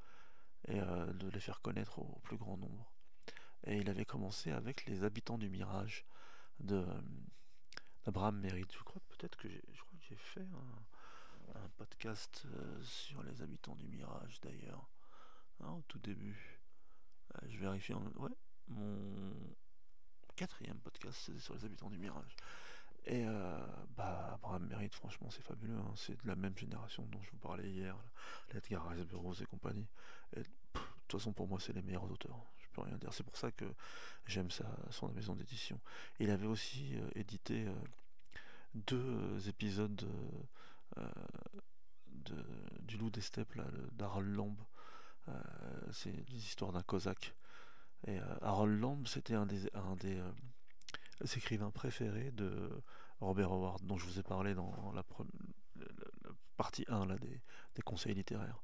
et de les faire connaître au plus grand nombre. Et il avait commencé avec Les Habitants du Mirage de Abraham Mérite. Je crois que peut-être que j'ai fait un podcast sur les habitants du Mirage d'ailleurs, hein, au tout début. Je vérifie. Ouais, mon quatrième podcast, c'est sur les habitants du Mirage. Et Abraham Mérite, franchement, c'est fabuleux, hein. C'est de la même génération dont je vous parlais hier, là. Edgar Rice Burroughs et compagnie. De toute façon, pour moi, c'est les meilleurs auteurs. Je peux rien dire. C'est pour ça que j'aime son maison d'édition. Il avait aussi édité deux épisodes euh, du Loup des Steppes, là, d'Harold Lamb. C'est l'histoire d'un Cosaque. Et Harold Lamb, c'était un des écrivains préférés de Robert Howard, dont je vous ai parlé dans la partie 1 là, des conseils littéraires.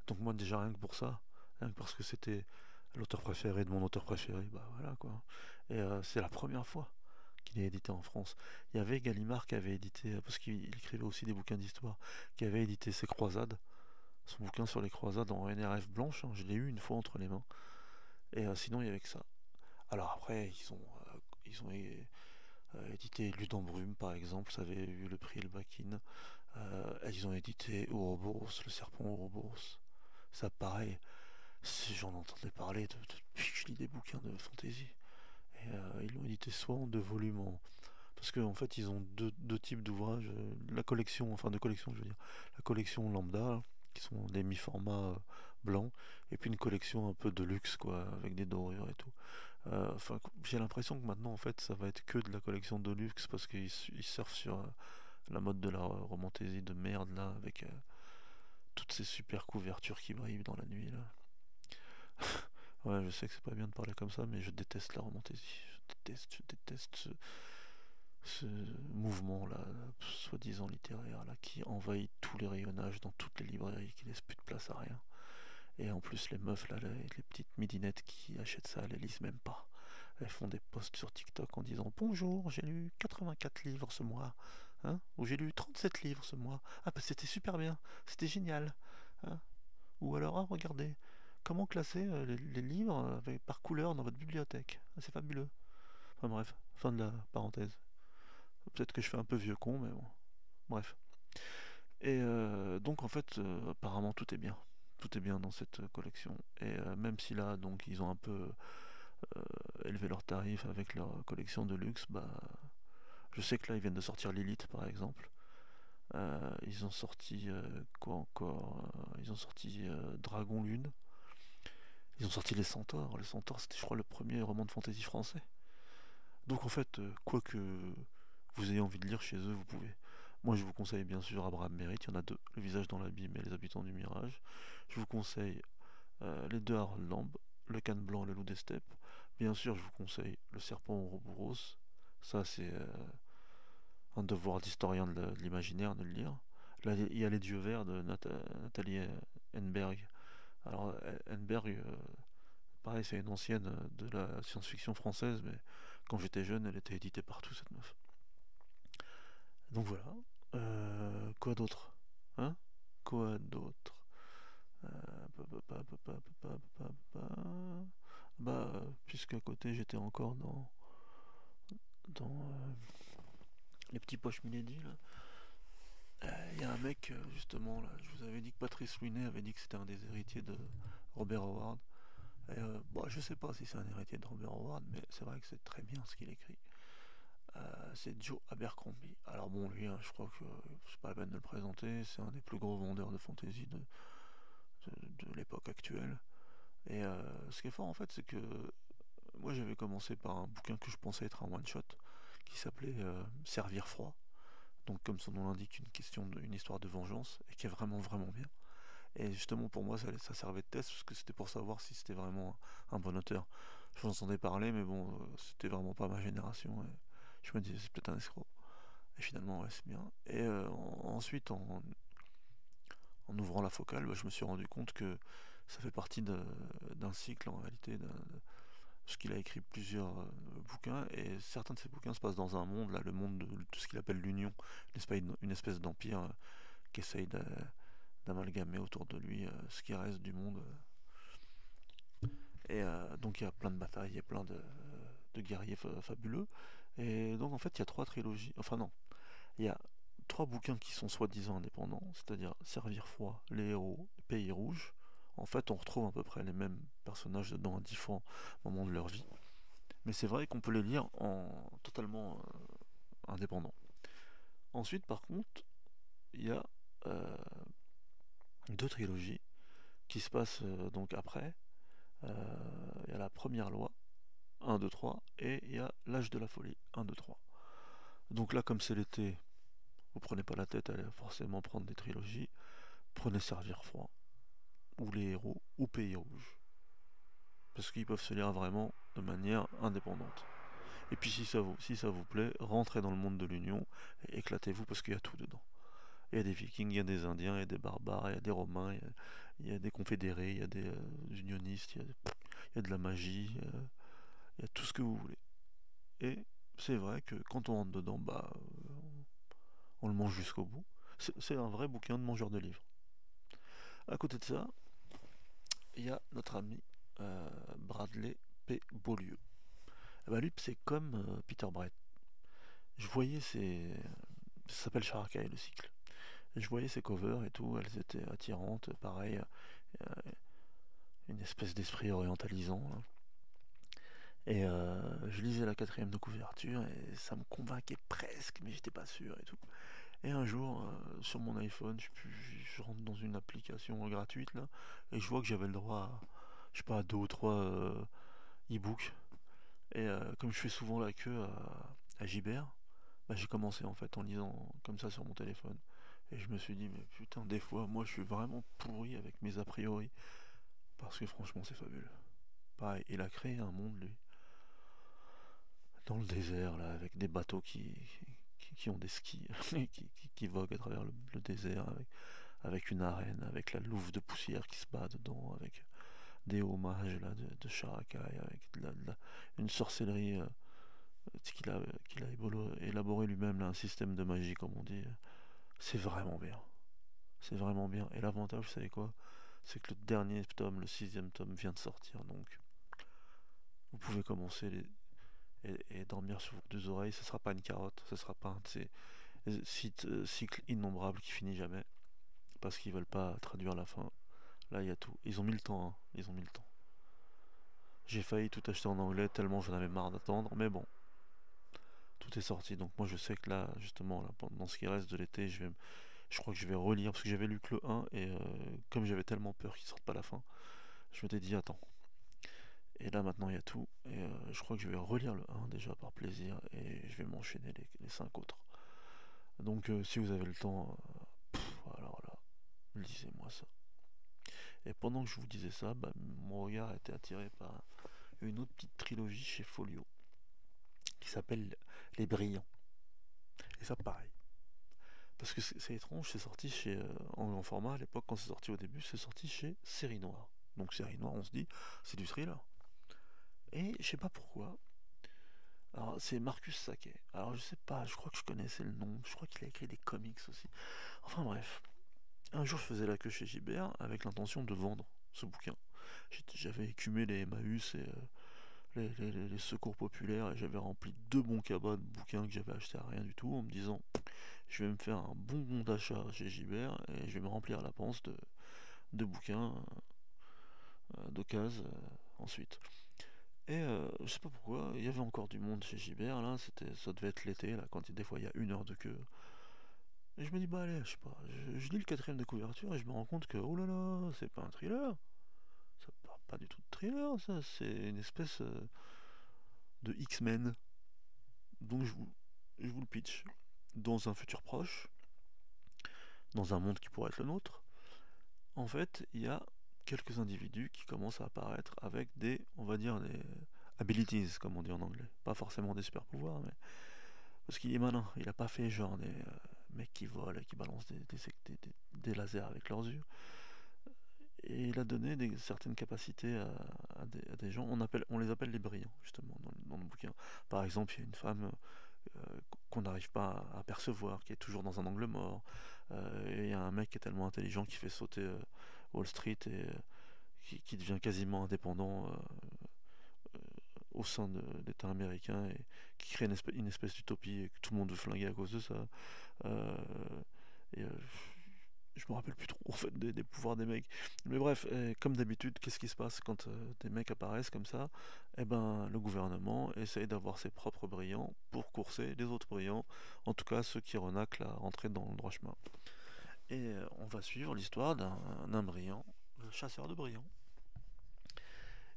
Donc moi déjà rien que pour ça, rien que parce que c'était l'auteur préféré de mon auteur préféré, bah voilà quoi. Et c'est la première fois qu'il est édité en France. Il y avait Gallimard qui avait édité, parce qu'il écrivait aussi des bouquins d'histoire, qui avait édité ses croisades, son bouquin sur les croisades en NRF blanche, hein, je l'ai eu une fois entre les mains. Et sinon il y avait que ça. Alors après ils ont édité Ludembrume par exemple, ça avait eu le prix Elbakin. Ils ont édité Ouroboros, le serpent Ouroboros. Ça pareil, j'en entendais parler depuis que je lis des bouquins de fantasy. Et ils l'ont édité soit en deux volumes, parce qu'en fait ils ont deux types d'ouvrages. La collection, enfin de collection je veux dire, la collection lambda, qui sont des mi-formats blancs, et puis une collection un peu de luxe quoi, avec des dorures et tout. Enfin, j'ai l'impression que maintenant en fait ça va être que de la collection de luxe parce qu'ils surfent sur la mode de la romantaisie de merde là, avec toutes ces super couvertures qui brillent dans la nuit là. Ouais, je sais que c'est pas bien de parler comme ça, mais je déteste la romantaisie. Je déteste ce mouvement là, soi-disant littéraire là, qui envahit tous les rayonnages dans toutes les librairies, qui laisse plus de place à rien. Et en plus, les meufs là, les petites midinettes qui achètent ça, elles les lisent même pas. Elles font des posts sur TikTok en disant bonjour, j'ai lu 84 livres ce mois, hein, ou j'ai lu 37 livres ce mois. Ah bah c'était super bien, c'était génial, hein. Ou alors, ah, regardez, comment classer les livres par couleur dans votre bibliothèque. Ah, c'est fabuleux. Enfin bref, fin de la parenthèse. Peut-être que je fais un peu vieux con, mais bon, bref. Et donc en fait, apparemment tout est bien. Tout est bien dans cette collection. Et même si là, donc, ils ont un peu élevé leurs tarifs avec leur collection de luxe, bah, je sais que là, ils viennent de sortir Lilith, par exemple. Ils ont sorti quoi encore? Ils ont sorti Dragon Lune. Ils ont sorti Les Centaures. Les Centaures, c'était, je crois, le premier roman de fantasy français. Donc en fait, quoi que vous ayez envie de lire chez eux, vous pouvez. Moi, je vous conseille bien sûr Abraham Mérite. Il y en a deux, Le Visage dans l'abîme et Les Habitants du Mirage. Je vous conseille les deux Harold Lamb, Le Canne Blanc et Le Loup des Steppes. Bien sûr, je vous conseille Le Serpent Ouroboros. Ça, c'est un devoir d'historien de l'imaginaire de le lire. Là, il y a Les Dieux Verts de Nathalie Henberg. Alors, Henberg, pareil, c'est une ancienne de la science-fiction française, mais quand j'étais jeune, elle était éditée partout, cette meuf. Donc voilà. Quoi d'autre? Hein? Quoi d'autre? Puisqu'à côté j'étais encore dans les petits poches Milady, là. Il y a un mec, justement, là, je vous avais dit que Patrice Lunet avait dit que c'était un des héritiers de Robert Howard. Et, je sais pas si c'est un héritier de Robert Howard, mais c'est vrai que c'est très bien ce qu'il écrit. C'est Joe Abercrombie. Alors bon, lui, hein, je crois que c'est pas la peine de le présenter, c'est un des plus gros vendeurs de fantasy de l'époque actuelle. Et ce qui est fort en fait, c'est que moi j'avais commencé par un bouquin que je pensais être un one-shot, qui s'appelait Servir froid. Donc comme son nom l'indique, une histoire de vengeance, et qui est vraiment vraiment bien. Et justement pour moi ça servait de test, parce que c'était pour savoir si c'était vraiment un bon auteur. Je vous entendais parler, mais bon, c'était vraiment pas ma génération. Et je me disais c'est peut-être un escroc. Et finalement ouais, c'est bien. Et ensuite en ouvrant la focale, je me suis rendu compte que ça fait partie d'un cycle en réalité, parce qu'il a écrit plusieurs bouquins, et certains de ces bouquins se passent dans un monde, là, le monde de tout ce qu'il appelle l'Union, une espèce d'empire qui essaye d'amalgamer autour de lui ce qui reste du monde. Et donc il y a plein de batailles, il y a plein de guerriers fabuleux. Et donc en fait, il y a trois trilogies. Enfin non, il y a trois bouquins qui sont soi-disant indépendants, c'est-à-dire Servir froid, Les héros, Pays rouge. En fait, on retrouve à peu près les mêmes personnages dedans à différents moments de leur vie. Mais c'est vrai qu'on peut les lire en totalement indépendants. Ensuite, par contre, il y a euh, deux trilogies qui se passent donc après. Il y a la première loi, 1, 2, 3, et il y a l'âge de la folie, 1, 2, 3. Donc là, comme c'est l'été, vous prenez pas la tête à forcément prendre des trilogies. Prenez Servir froid, ou Les héros, ou Pays rouge. Parce qu'ils peuvent se lire vraiment de manière indépendante. Et puis si ça vous plaît, rentrez dans le monde de l'Union et éclatez-vous parce qu'il y a tout dedans. Il y a des vikings, il y a des indiens, il y a des barbares, il y a des romains, il y a des confédérés, il y a des unionistes, il y a de la magie, il y a tout ce que vous voulez. Et c'est vrai que quand on rentre dedans, bah, on le mange jusqu'au bout. C'est un vrai bouquin de mangeur de livres. À côté de ça, il y a notre ami Bradley P. Beaulieu. Eh ben lui, c'est comme Peter Brett. Je voyais ses... Ça s'appelle Sharakai, le cycle. Je voyais ses covers et tout, elles étaient attirantes, pareil, une espèce d'esprit orientalisant, hein. Et je lisais la quatrième de couverture et ça me convainquait presque, mais j'étais pas sûr et tout. Et un jour, sur mon iPhone, je rentre dans une application gratuite là, et je vois que j'avais le droit à, je sais pas, à deux ou trois e-books. Et comme je fais souvent la queue à Gibert, bah, j'ai commencé en fait en lisant comme ça sur mon téléphone. Et je me suis dit, mais putain, des fois, moi je suis vraiment pourri avec mes a priori. Parce que franchement, c'est fabuleux. Pareil, il a créé un monde, lui, dans le désert, là, avec des bateaux qui ont des skis, qui voguent à travers le désert, avec une arène, avec la louve de poussière qui se bat dedans, avec des hommages là, de Sharakai, avec une sorcellerie qu'il a élaboré lui-même, là, un système de magie, comme on dit. C'est vraiment bien. C'est vraiment bien. Et l'avantage, vous savez quoi? C'est que le dernier tome, le sixième tome, vient de sortir. Donc, vous pouvez commencer et dormir sur vos deux oreilles. Ce sera pas une carotte. Ce sera pas un de ces cycles innombrables qui finit jamais. Parce qu'ils veulent pas traduire la fin. Là, il y a tout. Ils ont mis le temps, hein. Ils ont mis le temps. J'ai failli tout acheter en anglais tellement j'en avais marre d'attendre. Mais bon, tout est sorti. Donc, moi, je sais que là, justement, là, pendant ce qui reste de l'été, je crois que je vais relire. Parce que j'avais lu que le 1. Et comme j'avais tellement peur qu'il sorte pas la fin, je m'étais dit, attends. Et là maintenant il y a tout. Et je crois que je vais relire le 1 déjà par plaisir. Et je vais m'enchaîner les 5 autres. Donc si vous avez le temps, alors là, lisez-moi ça. Et pendant que je vous disais ça, bah, mon regard a été attiré par une autre petite trilogie chez Folio qui s'appelle Les Brillants. Et ça pareil. Parce que c'est étrange, c'est sorti chez en format à l'époque quand c'est sorti au début, c'est sorti chez Série Noire. Donc Série Noire, on se dit, c'est du thriller. Et je sais pas pourquoi, alors, c'est Marcus Saquet. Alors, je sais pas, je crois que je connaissais le nom. Je crois qu'il a écrit des comics aussi. Enfin, bref. Un jour, je faisais la queue chez Gibert avec l'intention de vendre ce bouquin. J'avais écumé les Emmaüs et les secours populaires et j'avais rempli deux bons cabas de bouquins que j'avais achetés à rien du tout en me disant je vais me faire un bon d'achat chez Gibert et je vais me remplir la panse de bouquins d'occasion ensuite. Et je sais pas pourquoi, il y avait encore du monde chez Gibert, là, ça devait être l'été, là, quand des fois il y a une heure de queue. Et je me dis, bah allez, je sais pas, je lis le quatrième de couverture et je me rends compte que, oh là là, c'est pas un thriller. Ça parle pas du tout de thriller, ça, c'est une espèce de X-Men. Donc je vous le pitch. Dans un futur proche, dans un monde qui pourrait être le nôtre, en fait, il y a quelques individus qui commencent à apparaître avec des, on va dire, des abilities, comme on dit en anglais. Pas forcément des super pouvoirs, mais parce qu'il est malin, il a pas fait genre des mecs qui volent et qui balancent des lasers avec leurs yeux. Et il a donné certaines capacités à des gens, on les appelle les brillants, justement, dans le bouquin. Par exemple, il y a une femme qu'on n'arrive pas à percevoir, qui est toujours dans un angle mort. Et il y a un mec qui est tellement intelligent qui fait sauter Wall Street et qui devient quasiment indépendant au sein de l'État américain et qui crée une espèce d'utopie et que tout le monde veut flinguer à cause de ça. Euh, et je me rappelle plus trop en fait des pouvoirs des mecs. Mais bref, comme d'habitude, qu'est-ce qui se passe quand des mecs apparaissent comme ça? Eh ben, le gouvernement essaye d'avoir ses propres brillants pour courser les autres brillants, en tout cas ceux qui renaclent à rentrer dans le droit chemin. Et on va suivre l'histoire d'un brillant, le chasseur de brillants.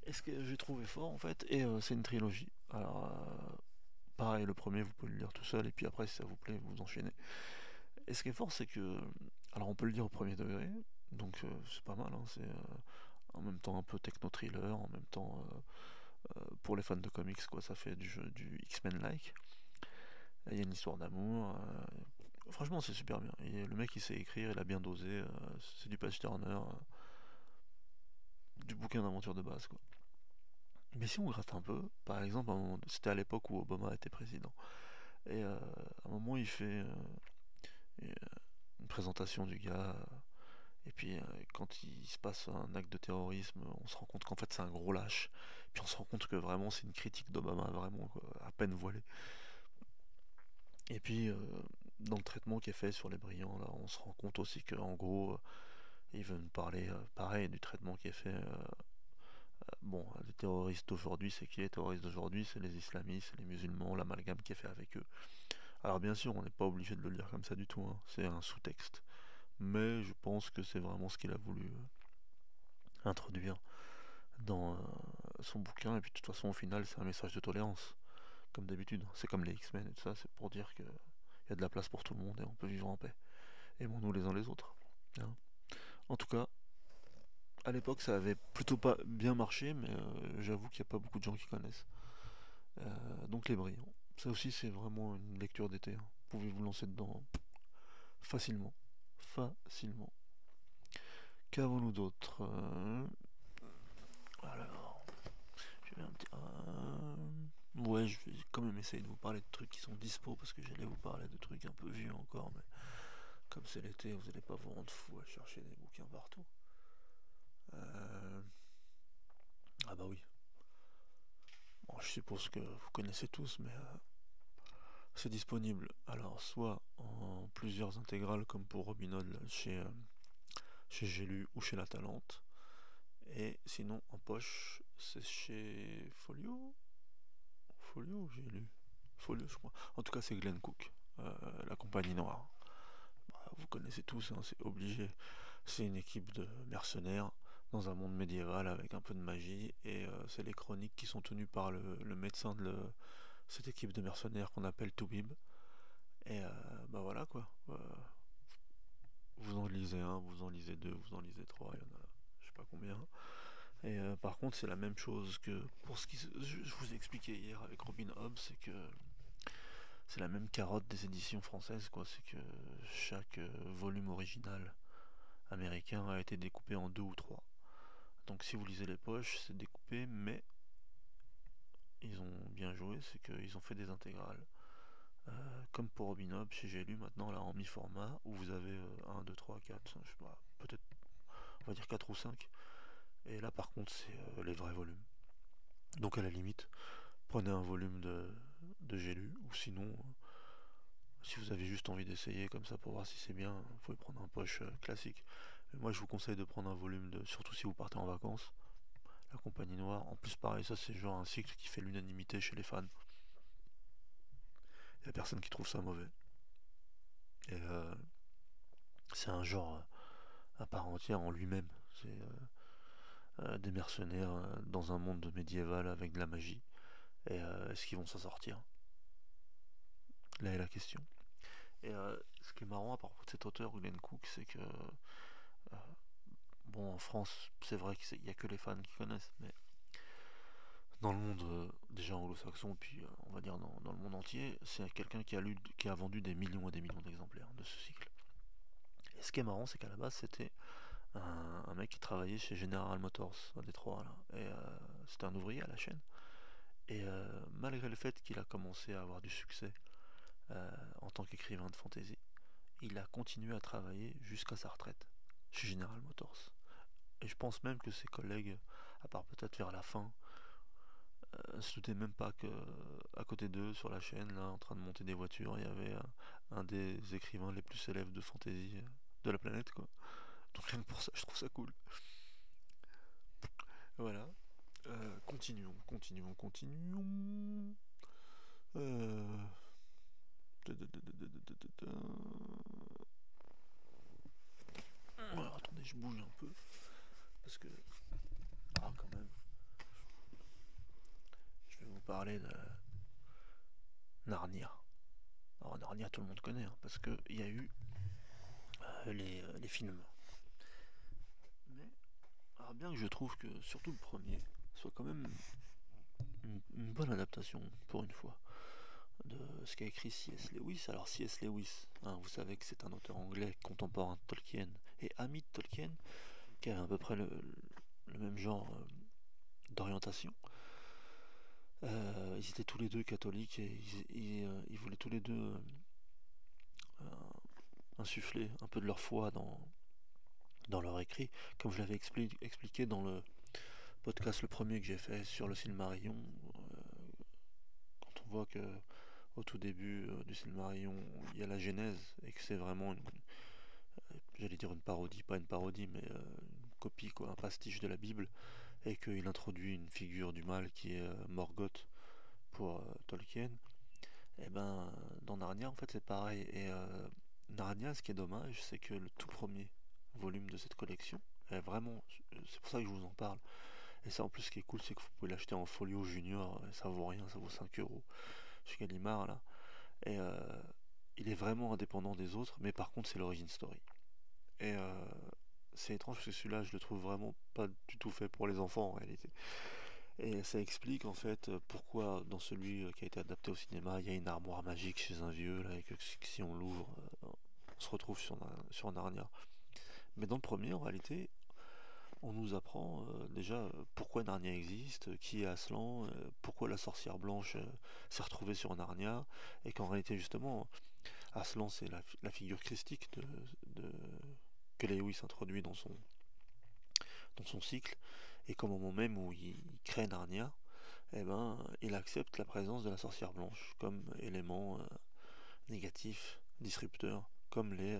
Et ce que j'ai trouvé fort en fait, et c'est une trilogie. Alors, pareil, le premier vous pouvez le lire tout seul, et puis après, si ça vous plaît, vous enchaînez. Et ce qui est fort, c'est que. Alors, on peut le lire au premier degré, donc c'est pas mal, hein, c'est en même temps un peu techno-thriller, en même temps, pour les fans de comics, quoi, ça fait du X-Men-like. Il y a une histoire d'amour. Franchement, c'est super bien. Et le mec, il sait écrire, il a bien dosé. C'est du Page Turner, du bouquin d'aventure de base, quoi. Mais si on gratte un peu, par exemple, c'était à l'époque où Obama était président. Et à un moment, il fait une présentation du gars. Et puis, quand il se passe un acte de terrorisme, on se rend compte qu'en fait, c'est un gros lâche. Puis on se rend compte que vraiment, c'est une critique d'Obama, vraiment, quoi, à peine voilée. Et puis, dans le traitement qui est fait sur les brillants, là, on se rend compte aussi qu'en gros, ils veulent nous parler, pareil, du traitement qui est fait. Bon, les terroristes d'aujourd'hui, c'est qui les terroristes d'aujourd'hui? C'est les islamistes, c'est les musulmans, l'amalgame qui est fait avec eux. Alors bien sûr, on n'est pas obligé de le lire comme ça du tout, hein. C'est un sous-texte. Mais je pense que c'est vraiment ce qu'il a voulu introduire dans son bouquin. Et puis de toute façon, au final, c'est un message de tolérance, comme d'habitude. C'est comme les X-Men et tout ça, c'est pour dire qu'il y a de la place pour tout le monde et on peut vivre en paix. Aimons-nous les uns les autres, hein. En tout cas, à l'époque, ça avait plutôt pas bien marché, mais j'avoue qu'il n'y a pas beaucoup de gens qui connaissent. Donc Les Brillants. Ça aussi, c'est vraiment une lecture d'été, hein. Vous pouvez vous lancer dedans facilement. Facilement. Qu'avons-nous d'autre? Alors, je vais un petit. Ouais, je vais quand même essayer de vous parler de trucs qui sont dispo parce que j'allais vous parler de trucs un peu vieux encore, mais comme c'est l'été, vous n'allez pas vous rendre fou à chercher des bouquins partout. Euh, Ah bah oui. Bon, je suppose que vous connaissez tous, mais c'est disponible. Alors, soit en plusieurs intégrales comme pour Robin Hood chez J'ai lu ou chez La Talente, et sinon en poche, c'est chez Folio. Folio, j'ai lu. Folio, je crois. En tout cas, c'est Glenn Cook, la compagnie noire. Bah, vous connaissez tous, hein, c'est obligé. C'est une équipe de mercenaires dans un monde médiéval avec un peu de magie, et c'est les chroniques qui sont tenues par le médecin de cette équipe de mercenaires qu'on appelle Toubib. Et bah voilà quoi. Vous en lisez un, vous en lisez deux, vous en lisez trois, il y en a je sais pas combien. Et par contre, c'est la même chose que pour ce qui. Je vous ai expliqué hier avec Robin Hobb, c'est que c'est la même carotte des éditions françaises, quoi. C'est que chaque volume original américain a été découpé en deux ou trois. Donc si vous lisez les poches, c'est découpé, mais ils ont bien joué, c'est qu'ils ont fait des intégrales. Comme pour Robin Hobb, chez J'ai lu maintenant, là en mi-format, où vous avez 1, 2, 3, 4, je sais pas, peut-être, on va dire 4 ou 5. Et là par contre, c'est les vrais volumes. Donc à la limite, prenez un volume de J'ai lu, ou sinon, si vous avez juste envie d'essayer comme ça pour voir si c'est bien, vous pouvez prendre un poche classique. Mais moi je vous conseille de prendre un volume surtout si vous partez en vacances, La Compagnie Noire. En plus pareil, ça c'est genre un cycle qui fait l'unanimité chez les fans. Il n'y a personne qui trouve ça mauvais. Et c'est un genre à part entière en lui-même. C'est des mercenaires dans un monde médiéval avec de la magie. Et est-ce qu'ils vont s'en sortir? Là est la question. Et ce qui est marrant à propos de cet auteur, Glenn Cook, c'est que bon, en France, c'est vrai qu'il n'y a que les fans qui connaissent, mais dans le monde déjà anglo-saxon, puis on va dire dans le monde entier, c'est quelqu'un qui a vendu des millions et des millions d'exemplaires de ce cycle. Et ce qui est marrant, c'est qu'à la base, c'était un mec qui travaillait chez General Motors à Détroit, là. Et c'était un ouvrier à la chaîne. Et malgré le fait qu'il a commencé à avoir du succès en tant qu'écrivain de fantasy, il a continué à travailler jusqu'à sa retraite chez General Motors. Et je pense même que ses collègues, à part peut-être vers la fin, se doutait même pas que à côté d'eux, sur la chaîne, là, en train de monter des voitures, il y avait un des écrivains les plus célèbres de fantasy de la planète, quoi. Donc rien que pour ça, je trouve ça cool. Voilà. Continuons, continuons, continuons. Euh... Alors, attendez, je bouge un peu. Parce que... Ah, quand même. Je vais vous parler de Narnia. Alors Narnia, tout le monde connaît, hein, parce qu'il y a eu les films. Mais, alors bien que je trouve que, surtout le premier, soit quand même une bonne adaptation, pour une fois, de ce qu'a écrit C.S. Lewis. Alors C.S. Lewis, hein, vous savez que c'est un auteur anglais contemporain de Tolkien et ami de Tolkien, qui avait à peu près le même genre d'orientation. Ils étaient tous les deux catholiques et ils voulaient tous les deux insuffler un peu de leur foi dans leur écrit, comme je l'avais expliqué dans le podcast le premier que j'ai fait sur le Silmarillion, quand on voit que au tout début du Silmarillion il y a la Genèse et que c'est vraiment j'allais dire une parodie, pas une parodie mais une copie, quoi, un pastiche de la Bible, et qu'il introduit une figure du mal qui est Morgoth pour Tolkien. Et ben dans Narnia en fait c'est pareil, et Narnia, ce qui est dommage, c'est que le tout premier volume de cette collection est vraiment, c'est pour ça que je vous en parle. Et ça, en plus, ce qui est cool, c'est que vous pouvez l'acheter en folio junior, et ça vaut rien, ça vaut 5 € chez Gallimard, là. Et il est vraiment indépendant des autres, mais par contre, c'est l'origin story. Et c'est étrange parce que celui-là, je le trouve vraiment pas du tout fait pour les enfants en réalité. Et ça explique en fait pourquoi dans celui qui a été adapté au cinéma, il y a une armoire magique chez un vieux, là, et que si on l'ouvre, on se retrouve sur Narnia. Mais dans le premier, en réalité, on nous apprend déjà pourquoi Narnia existe, qui est Aslan, pourquoi la sorcière blanche s'est retrouvée sur Narnia, et qu'en réalité justement, Aslan c'est la figure christique que Lewis introduit dans son cycle, et qu'au moment même où il crée Narnia, eh ben, il accepte la présence de la sorcière blanche comme élément négatif, disrupteur, comme les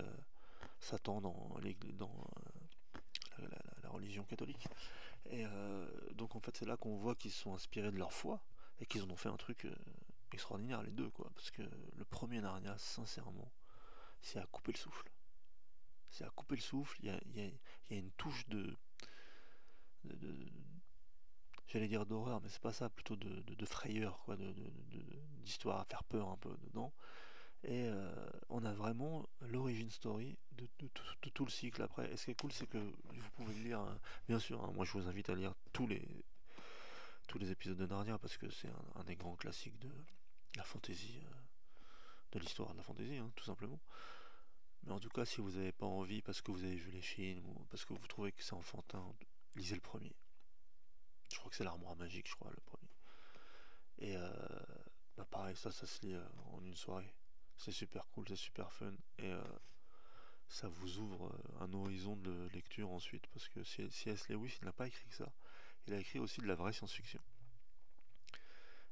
Satan dans la religion catholique. Et donc en fait c'est là qu'on voit qu'ils se sont inspirés de leur foi et qu'ils en ont fait un truc extraordinaire, les deux, quoi. Parce que le premier Narnia, sincèrement, c'est à couper le souffle. C'est à couper le souffle, il y a une touche de j'allais dire d'horreur, mais c'est pas ça, plutôt de frayeur, quoi, d'histoire à faire peur un peu dedans. Et on a vraiment l'origin story de tout le cycle après. Et ce qui est cool, c'est que vous pouvez le lire, hein. Bien sûr, hein, moi je vous invite à lire tous les épisodes de Narnia parce que c'est un des grands classiques de la fantasy, de l'histoire de la fantasy, hein, tout simplement. Mais en tout cas, si vous n'avez pas envie parce que vous avez vu les films ou parce que vous trouvez que c'est enfantin, lisez le premier. Je crois que c'est l'armoire magique, je crois, le premier. Et bah pareil, ça se lit en une soirée. C'est super cool, c'est super fun. Et ça vous ouvre un horizon de lecture ensuite. Parce que C.S. Lewis, il n'a pas écrit que ça. Il a écrit aussi de la vraie science-fiction.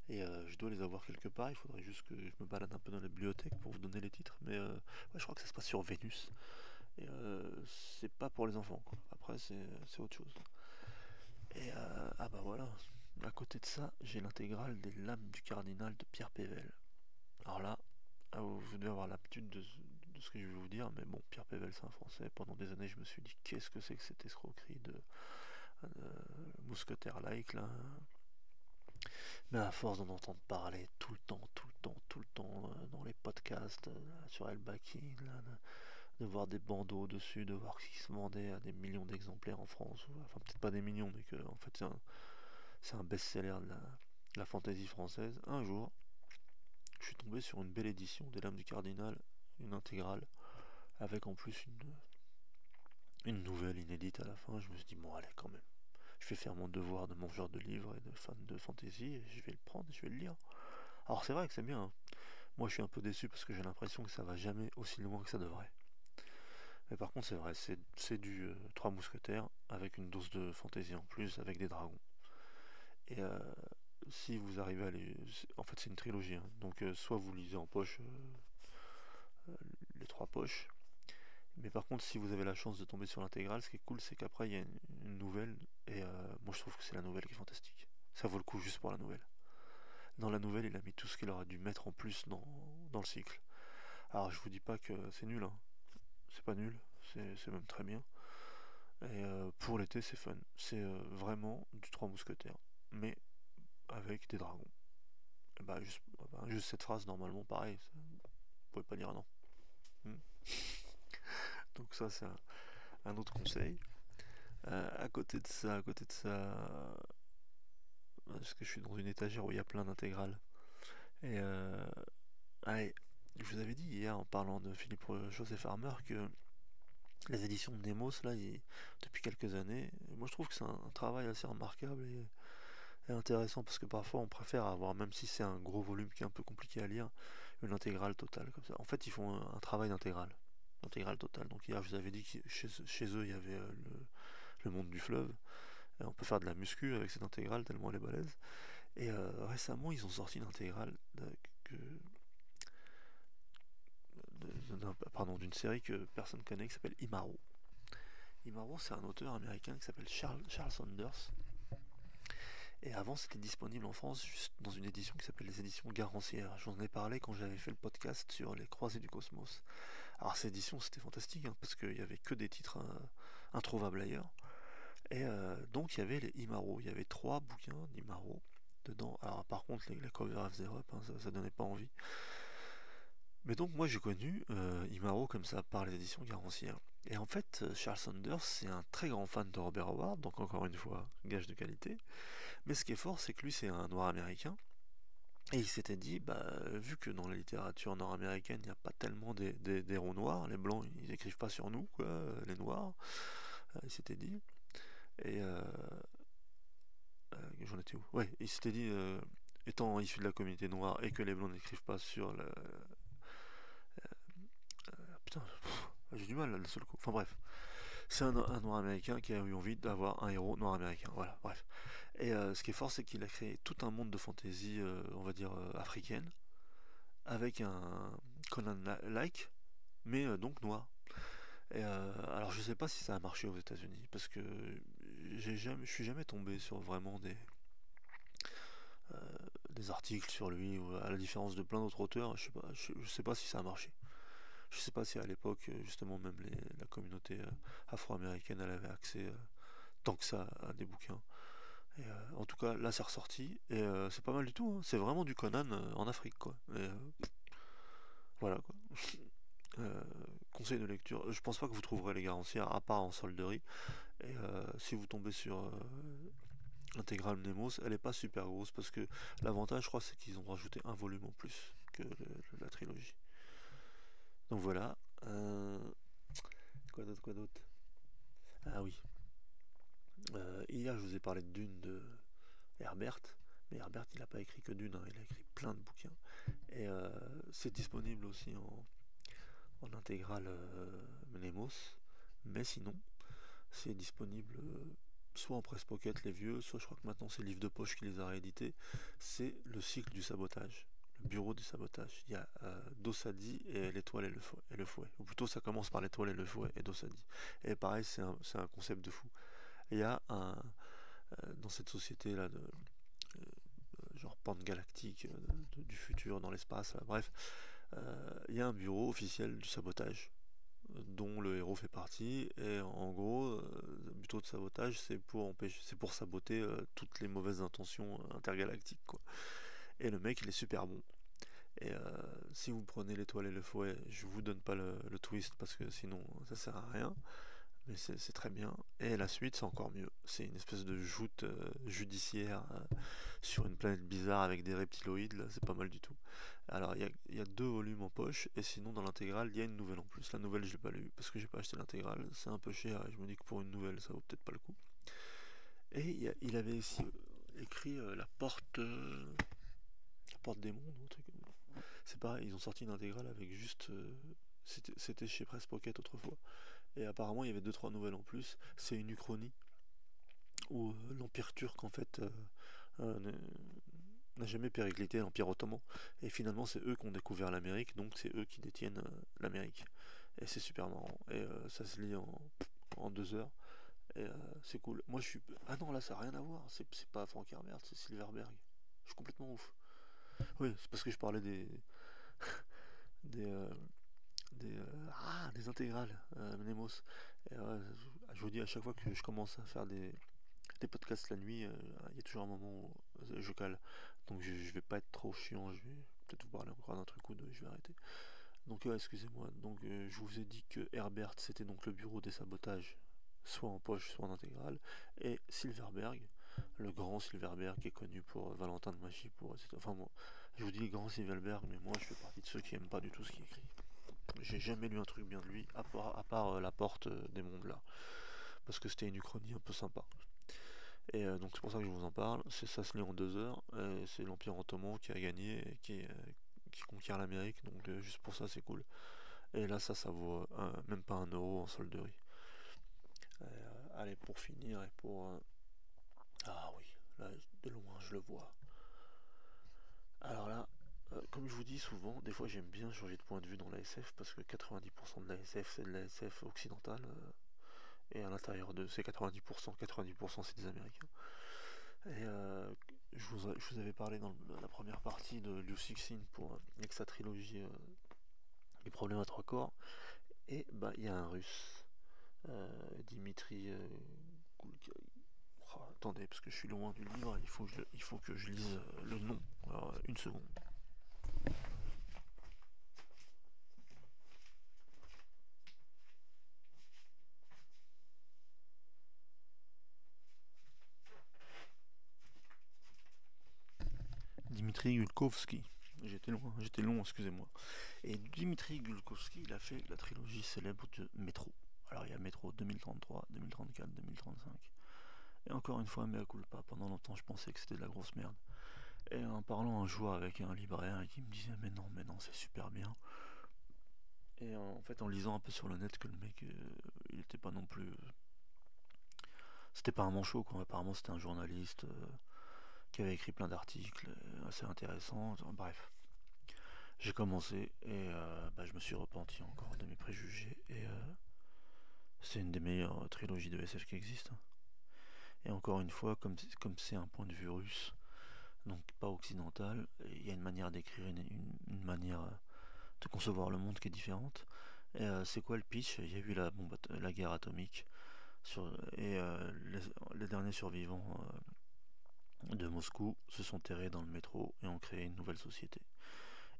Et je dois les avoir quelque part. Il faudrait juste que je me balade un peu dans la bibliothèque pour vous donner les titres. Mais ouais, je crois que ça se passe sur Vénus. Et c'est pas pour les enfants, quoi. Après, c'est autre chose. Et ah bah voilà. À côté de ça, j'ai l'intégrale des Lames du Cardinal de Pierre Pével. Alors là, vous devez avoir l'habitude de ce que je vais vous dire, mais bon, Pierre Pével c'est un français. Pendant des années, je me suis dit qu'est-ce que c'est que cette escroquerie de mousquetaire-like là. Mais à force d'en entendre parler tout le temps, tout le temps, tout le temps, dans les podcasts, sur El Baki, de voir des bandeaux dessus, de voir qu'ils se vendaient à des millions d'exemplaires en France, enfin peut-être pas des millions, mais que en fait c'est un best-seller de la fantasy française. Un jour, je suis tombé sur une belle édition des Lames du Cardinal, une intégrale, avec en plus une nouvelle inédite à la fin. Je me suis dit, bon, allez, quand même, je vais faire mon devoir de mangeur de livres et de fan de fantasy, et je vais le prendre et je vais le lire. Alors, c'est vrai que c'est bien, hein. Moi, je suis un peu déçu parce que j'ai l'impression que ça va jamais aussi loin que ça devrait. Mais par contre, c'est vrai, c'est du Trois Mousquetaires avec une dose de fantasy en plus, avec des dragons. Et si vous arrivez à les... En fait c'est une trilogie, hein. Donc soit vous lisez en poche les trois poches, mais par contre si vous avez la chance de tomber sur l'intégrale, ce qui est cool c'est qu'après il y a une nouvelle, et moi je trouve que c'est la nouvelle qui est fantastique. Ça vaut le coup juste pour la nouvelle. Dans la nouvelle il a mis tout ce qu'il aurait dû mettre en plus dans le cycle. Alors je vous dis pas que c'est nul, hein. C'est pas nul, c'est même très bien. Et pour l'été c'est fun. C'est vraiment du Trois Mousquetaires, mais avec des dragons. Et bah, juste cette phrase normalement pareil, vous pouvez pas dire non. Hmm. Donc ça c'est un autre conseil. À côté de ça, parce que je suis dans une étagère où il y a plein d'intégrales. Et allez, je vous avais dit hier en parlant de Philippe Joseph Armer que les éditions de Nemos là, depuis quelques années, moi je trouve que c'est un travail assez remarquable et intéressant parce que parfois on préfère avoir, même si c'est un gros volume qui est un peu compliqué à lire, une intégrale totale comme ça. En fait, ils font un travail d'intégrale totale. Donc hier, je vous avais dit que chez eux, il y avait le monde du fleuve. Et on peut faire de la muscu avec cette intégrale tellement elle est balèze. Et récemment, ils ont sorti une intégrale d'une série que personne connaît qui s'appelle Imaro. Imaro, c'est un auteur américain qui s'appelle Charles Saunders. Et avant, c'était disponible en France juste dans une édition qui s'appelle les éditions Garancière. J'en ai parlé quand j'avais fait le podcast sur les Croisés du Cosmos. Alors, cette édition, c'était fantastique, hein, parce qu'il n'y avait que des titres introuvables ailleurs. Et donc, il y avait les Imaro. Il y avait 3 bouquins d'Imaro dedans. Alors, par contre, les covers faisaient up, hein, ça donnait pas envie. Mais donc, moi, j'ai connu Imaro comme ça par les éditions Garancière. Et en fait, Charles Saunders, c'est un très grand fan de Robert Howard, donc encore une fois, gage de qualité. Mais ce qui est fort, c'est que lui, c'est un noir américain. Et il s'était dit, bah, vu que dans la littérature nord-américaine, il n'y a pas tellement d'héros noirs, les blancs, ils écrivent pas sur nous, quoi, les noirs, il s'était dit. Et j'en étais où? Ouais, il s'était dit, étant issu de la communauté noire et que les blancs n'écrivent pas sur le. Putain, j'ai du mal là, le seul coup. Enfin bref, c'est un noir américain qui a eu envie d'avoir un héros noir américain. Voilà, bref. Et ce qui est fort, c'est qu'il a créé tout un monde de fantasy, on va dire, africaine, avec un Conan-like, mais donc noir. Et alors je sais pas si ça a marché aux États-Unis, parce que je suis jamais tombé sur vraiment des articles sur lui, ou à la différence de plein d'autres auteurs, je sais pas si ça a marché. Je sais pas si à l'époque, justement, même la communauté afro-américaine, elle avait accès tant que ça à des bouquins. Et, en tout cas, là c'est ressorti, et c'est pas mal du tout, hein. C'est vraiment du Conan en Afrique, quoi. Et, voilà, quoi. Euh, conseil de lecture, je pense pas que vous trouverez les garanties à part en solderie. Et si vous tombez sur l'intégrale Nemos, elle est pas super grosse parce que l'avantage, je crois, c'est qu'ils ont rajouté un volume en plus que la trilogie. Donc voilà. Quoi d'autre? Ah oui. Hier, je vous ai parlé de Dune de Herbert. Mais Herbert, il n'a pas écrit que Dune, hein, il a écrit plein de bouquins. Et c'est disponible aussi en intégrale Nemos. Mais sinon, c'est disponible soit en presse pocket les vieux, soit je crois que maintenant c'est Livre de Poche qui les a réédités. C'est le cycle du sabotage, le bureau du sabotage. Il y a Dossadi et l'étoile et le fouet. Ou plutôt ça commence par l'étoile et le fouet et Dossadi. Et pareil, c'est un concept de fou. Et il y a dans cette société là de genre pente galactique du futur dans l'espace, bref, il y a un bureau officiel du sabotage dont le héros fait partie, et en gros le but de sabotage c'est pour saboter toutes les mauvaises intentions intergalactiques, quoi. Et le mec il est super bon. Et si vous prenez l'étoile et le fouet, je vous donne pas le twist parce que sinon ça sert à rien, mais c'est très bien. Et la suite c'est encore mieux, c'est une espèce de joute judiciaire sur une planète bizarre avec des reptiloïdes, là c'est pas mal du tout. Alors il y a 2 volumes en poche, et sinon dans l'intégrale il y a une nouvelle en plus. La nouvelle je l'ai pas lue parce que j'ai pas acheté l'intégrale, c'est un peu cher et je me dis que pour une nouvelle ça vaut peut-être pas le coup. Et il avait aussi écrit la porte des mondes, ou un truc. C'est pareil, ils ont sorti une intégrale avec juste c'était chez Press Pocket autrefois, et apparemment il y avait 2 3 nouvelles en plus. C'est une uchronie où l'Empire turc en fait n'a n'a jamais périclité l'Empire ottoman. Et finalement, c'est eux qui ont découvert l'Amérique, donc c'est eux qui détiennent l'Amérique. Et c'est super marrant. Et ça se lit en 2 heures. Et c'est cool. Moi, je suis. Ah non, là, ça n'a rien à voir. C'est pas Frank Herbert, c'est Silverberg. Je suis complètement ouf. Oui, c'est parce que je parlais des, euh, des intégrales, Mnemos. Et, je vous dis, à chaque fois que je commence à faire des podcasts la nuit, il y a toujours un moment où je cale. Donc je vais pas être trop chiant, je vais peut-être vous parler encore d'un truc ou deux, je vais arrêter. Donc excusez-moi, donc je vous ai dit que Herbert c'était donc le bureau des sabotages, soit en poche, soit en intégrale, et Silverberg, le grand Silverberg qui est connu pour Valentin de Magie, pour etc. Enfin moi, je vous dis grand Silverberg, mais moi je fais partie de ceux qui aiment pas du tout ce qu'il écrit. J'ai jamais lu un truc bien de lui, à part La Porte des Mondes là, parce que c'était une uchronie un peu sympa. Et donc c'est pour ça que je vous en parle. Ça se lit en 2 heures. C'est l'Empire ottoman qui a gagné et qui conquiert l'Amérique. Donc juste pour ça c'est cool. Et là ça vaut même pas 1 euro en solderie. Allez, pour finir et pour... Ah oui, là de loin je le vois. Alors là, comme je vous dis souvent, des fois j'aime bien changer de point de vue dans la SF parce que 90% de la SF c'est de la SF occidentale. Et à l'intérieur de ces 90%, 90% c'est des Américains. Et je vous avais parlé dans la première partie de Liu Cixin pour avec sa trilogie Les problèmes à trois corps. Et bah il y a un russe, Dimitri oh, attendez, parce que je suis loin du livre, il faut que je lise le nom. Alors, une seconde. Dimitri Gulkovski. J'étais long, excusez-moi. Et Dimitri Gulkovski, il a fait la trilogie célèbre de Métro. Alors il y a Métro 2033, 2034, 2035. Et encore une fois, mea culpa, pendant longtemps je pensais que c'était de la grosse merde. Et en parlant un jour avec un libraire qui me disait mais non, c'est super bien. Et en fait en lisant un peu sur le net que le mec, il était pas non plus... C'était pas un manchot quoi, apparemment c'était un journaliste qui avait écrit plein d'articles assez intéressants. Bref, j'ai commencé et bah, je me suis repenti encore de mes préjugés. Et c'est une des meilleures trilogies de SF qui existent. Et encore une fois, comme c'est un point de vue russe, donc pas occidental, il y a une manière d'écrire, une manière de concevoir le monde qui est différente. Et c'est quoi le pitch? Il y a eu la guerre atomique et les derniers survivants de Moscou se sont terrés dans le métro et ont créé une nouvelle société.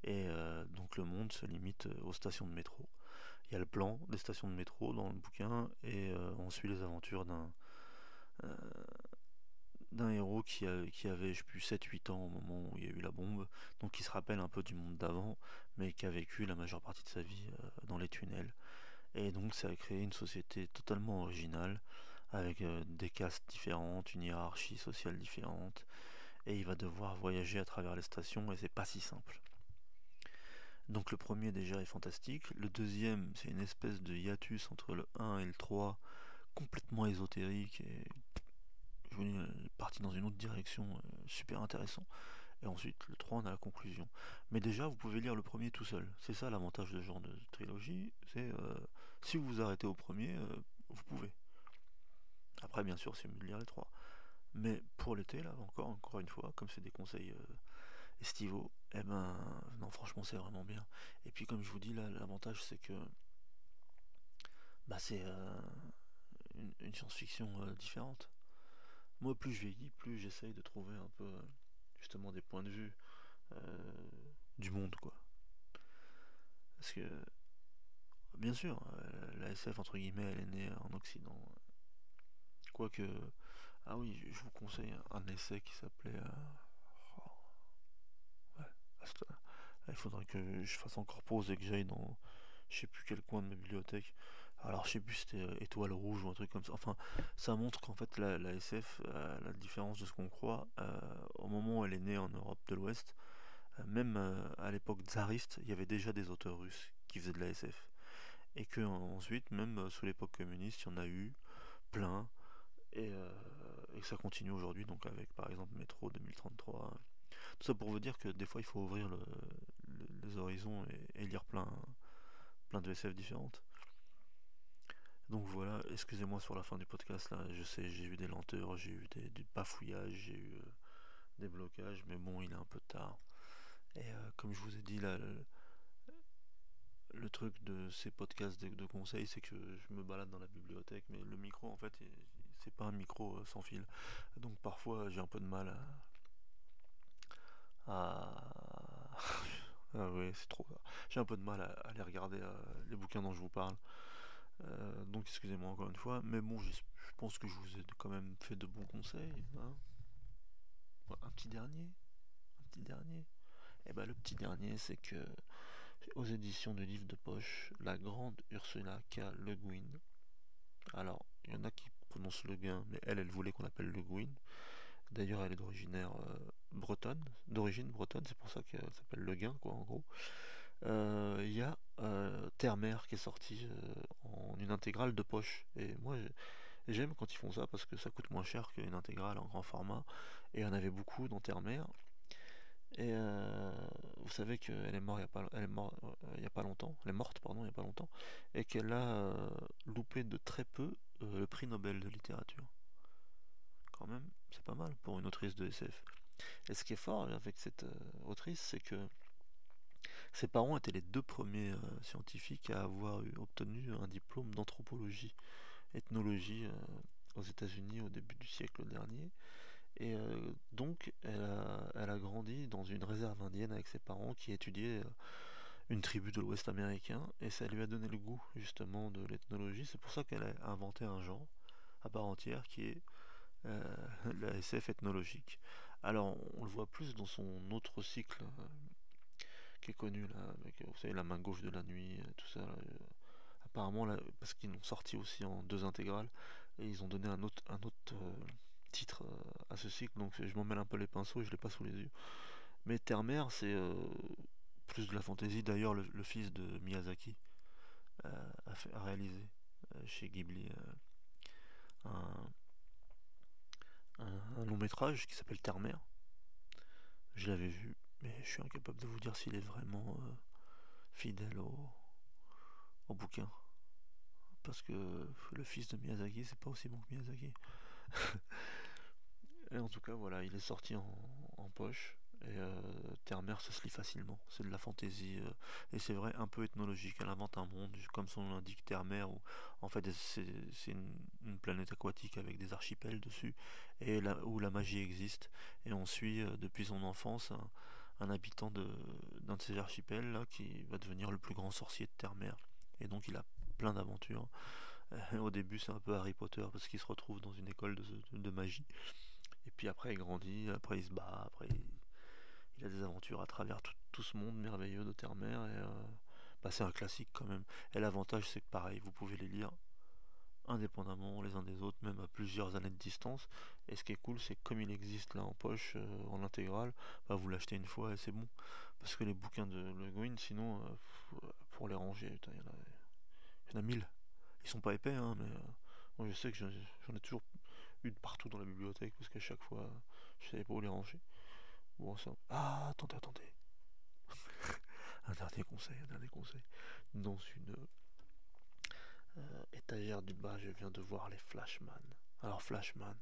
Et donc le monde se limite aux stations de métro. Il y a le plan des stations de métro dans le bouquin et on suit les aventures euh, d'un héros qui avait, je sais plus, 7-8 ans au moment où il y a eu la bombe, donc qui se rappelle un peu du monde d'avant, mais qui a vécu la majeure partie de sa vie dans les tunnels. Et donc ça a créé une société totalement originale, avec des castes différentes, une hiérarchie sociale différente, et il va devoir voyager à travers les stations, et c'est pas si simple. Donc le premier déjà est fantastique, le deuxième c'est une espèce de hiatus entre le 1 et le 3, complètement ésotérique, et je vous dis, parti dans une autre direction, super intéressant. Et ensuite, le 3, on a la conclusion. Mais déjà, vous pouvez lire le premier tout seul. C'est ça l'avantage de ce genre de trilogie. C'est si vous vous arrêtez au premier, vous pouvez. Après, bien sûr, c'est mieux de lire les trois. Mais pour l'été, là, encore une fois, comme c'est des conseils estivaux, eh ben, non, franchement, c'est vraiment bien. Et puis, comme je vous dis, là, l'avantage, c'est que bah, c'est une science-fiction différente. Moi, plus je vieillis, plus j'essaye de trouver un peu, justement, des points de vue euh, du monde, quoi. Parce que, bien sûr, la SF, entre guillemets, elle est née en Occident. Quoique, ah oui, je vous conseille un essai qui s'appelait... oh, ouais, il faudrait que je fasse encore pause et que j'aille dans je sais plus quel coin de ma bibliothèque. Alors je sais plus si c'était Étoile Rouge ou un truc comme ça. Enfin, ça montre qu'en fait la SF, la différence de ce qu'on croit, au moment où elle est née en Europe de l'Ouest, même à l'époque tsariste, il y avait déjà des auteurs russes qui faisaient de la SF. Et que ensuite, même sous l'époque communiste, il y en a eu plein, et, et ça continue aujourd'hui, donc avec par exemple Métro 2033. Tout ça pour vous dire que des fois il faut ouvrir les horizons et lire plein de SF différentes. Donc voilà, excusez-moi sur la fin du podcast là, je sais, j'ai eu des lenteurs, j'ai eu du bafouillage, j'ai eu des blocages, mais bon, il est un peu tard. Et comme je vous ai dit là, le truc de ces podcasts de conseils, c'est que je me balade dans la bibliothèque, mais le micro en fait, c'est pas un micro sans fil. Donc parfois j'ai un peu de mal à... Ah oui, c'est trop. J'ai un peu de mal à aller regarder les bouquins dont je vous parle. Donc excusez-moi encore une fois, mais bon, je pense que je vous ai quand même fait de bons conseils. Hein. Ouais, un petit dernier, un petit dernier. Et ben le petit dernier, c'est que aux éditions de livres de poche, la grande Ursula K. Le Guin. Alors, il y en a qui prononcent Le Guin, mais elle voulait qu'on l'appelle Le Guin. D'ailleurs, elle est d'origine bretonne, c'est pour ça qu'elle s'appelle Le Guin, quoi, en gros. Il y a Terre-Mer qui est sorti en une intégrale de poche. Et moi, j'aime quand ils font ça parce que ça coûte moins cher qu'une intégrale en grand format. Et il y en avait beaucoup dans Terre-Mer. Et vous savez qu'elle est morte il y a pas longtemps. Elle est morte, pardon, il y a pas longtemps. Et qu'elle a loupé de très peu le prix Nobel de littérature. Quand même, c'est pas mal pour une autrice de SF. Et ce qui est fort avec cette autrice, c'est que ses parents étaient les deux premiers scientifiques à avoir obtenu un diplôme d'anthropologie, ethnologie aux États-Unis au début du siècle dernier. Et donc, elle a grandi dans une réserve indienne avec ses parents qui étudiaient une tribu de l'Ouest américain. Et ça lui a donné le goût, justement, de l'ethnologie. C'est pour ça qu'elle a inventé un genre à part entière qui est la SF ethnologique. Alors, on le voit plus dans son autre cycle qui est connu, là, avec, vous savez, La main gauche de la nuit, tout ça. Là, apparemment, là, parce qu'ils l'ont sorti aussi en deux intégrales, et ils ont donné un autre titre à ce cycle, donc je m'en mêle un peu les pinceaux et je l'ai pas sous les yeux. Mais Terre-Mer, c'est plus de la fantaisie. D'ailleurs, le fils de Miyazaki a réalisé chez Ghibli un, un long métrage qui s'appelle Terre-Mer. Je l'avais vu, mais je suis incapable de vous dire s'il est vraiment fidèle au bouquin. Parce que le fils de Miyazaki, c'est pas aussi bon que Miyazaki. Et en tout cas, voilà, il est sorti en poche. Et Terre-Mer, ça se lit facilement. C'est de la fantaisie. Et c'est vrai, un peu ethnologique. Elle invente un monde, comme son nom l'indique, Terre-Mer, où en fait c'est une planète aquatique avec des archipels dessus, et là, où la magie existe. Et on suit depuis son enfance un habitant d'un de ces archipels là, qui va devenir le plus grand sorcier de Terre-Mer. Et donc il a plein d'aventures. Au début, c'est un peu Harry Potter parce qu'il se retrouve dans une école de magie. Et puis après, il grandit, après il se bat, après il a des aventures à travers tout ce monde merveilleux de Terre-Mer. Et bah, c'est un classique quand même. Et l'avantage, c'est que pareil, vous pouvez les lire indépendamment les uns des autres, même à plusieurs années de distance. Et ce qui est cool, c'est que comme il existe là en poche, en intégrale, bah, vous l'achetez une fois et c'est bon. Parce que les bouquins de Le Guin, sinon, pour les ranger, putain, il y en a 1000. Ils sont pas épais, hein, mais moi je sais que j'en ai toujours eu de partout dans la bibliothèque parce qu'à chaque fois, je savais pas où les ranger. Bon, ça... Ah, attendez. Un dernier conseil, un dernier conseil. Dans une étagère du bas, je viens de voir les Flashman. Alors, Flashman,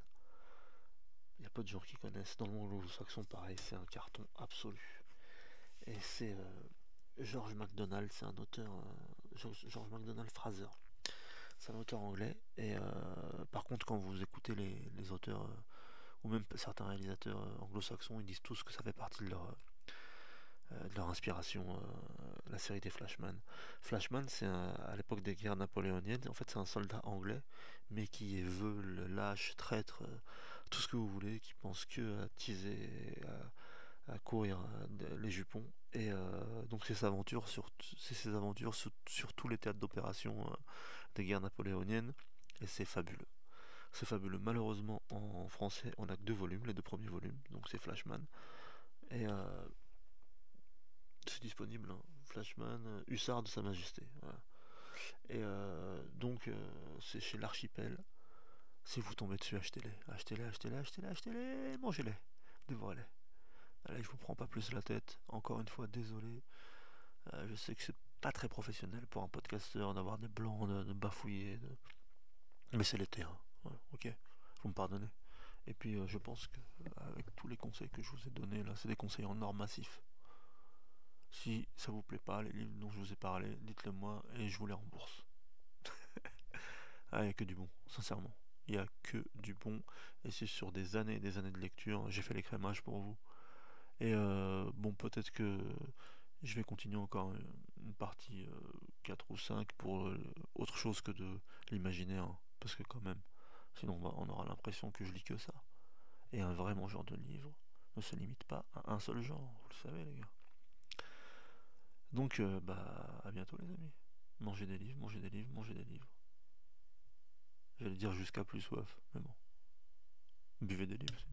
il y a peu de gens qui connaissent. Dans le monde anglo-saxon, pareil, c'est un carton absolu. Et c'est George MacDonald, c'est un auteur. George MacDonald Fraser. C'est un auteur anglais. Et par contre, quand vous écoutez les auteurs, ou même certains réalisateurs anglo-saxons, ils disent tous que ça fait partie de leur inspiration, la série des Flashman. Flashman, c'est à l'époque des guerres napoléoniennes. En fait, c'est un soldat anglais, mais qui est veule, lâche, traître, tout ce que vous voulez, qui pense que à teaser, à courir les jupons. Et donc, c'est ses aventures sur tous les théâtres d'opération des guerres napoléoniennes. Et c'est fabuleux. C'est fabuleux. Malheureusement, en français, on a que deux volumes, les deux premiers volumes. Donc, c'est Flashman. Et c'est disponible, hein. Flashman, Hussard de Sa Majesté. Voilà. Et donc, c'est chez l'Archipel. Si vous tombez dessus, achetez-les, achetez-les, achetez-les, achetez-les, achetez-les, mangez-les, dévorez-les. Allez, je vous prends pas plus la tête. Encore une fois, désolé. Je sais que c'est pas très professionnel pour un podcasteur d'avoir des blancs, de bafouiller. Mais c'est l'été, hein. Ouais, ok, vous me pardonnez. Et puis je pense que avec tous les conseils que je vous ai donnés là, c'est des conseils en or massif. Si ça vous plaît pas, les livres dont je vous ai parlé, dites-le moi et je vous les rembourse. Ah, il n'y a que du bon, sincèrement. Il n'y a que du bon. Et c'est sur des années et des années de lecture. J'ai fait les crémages pour vous. Et bon, peut-être que je vais continuer encore une partie 4 ou 5 pour autre chose que de l'imaginaire, hein. Parce que quand même, sinon on aura l'impression que je lis que ça. Et un vrai mangeur de livres ne se limite pas à un seul genre, vous le savez les gars. Donc bah à bientôt les amis. Mangez des livres, mangez des livres, mangez des livres. J'allais dire jusqu'à plus soif, mais bon. Buvez des livres,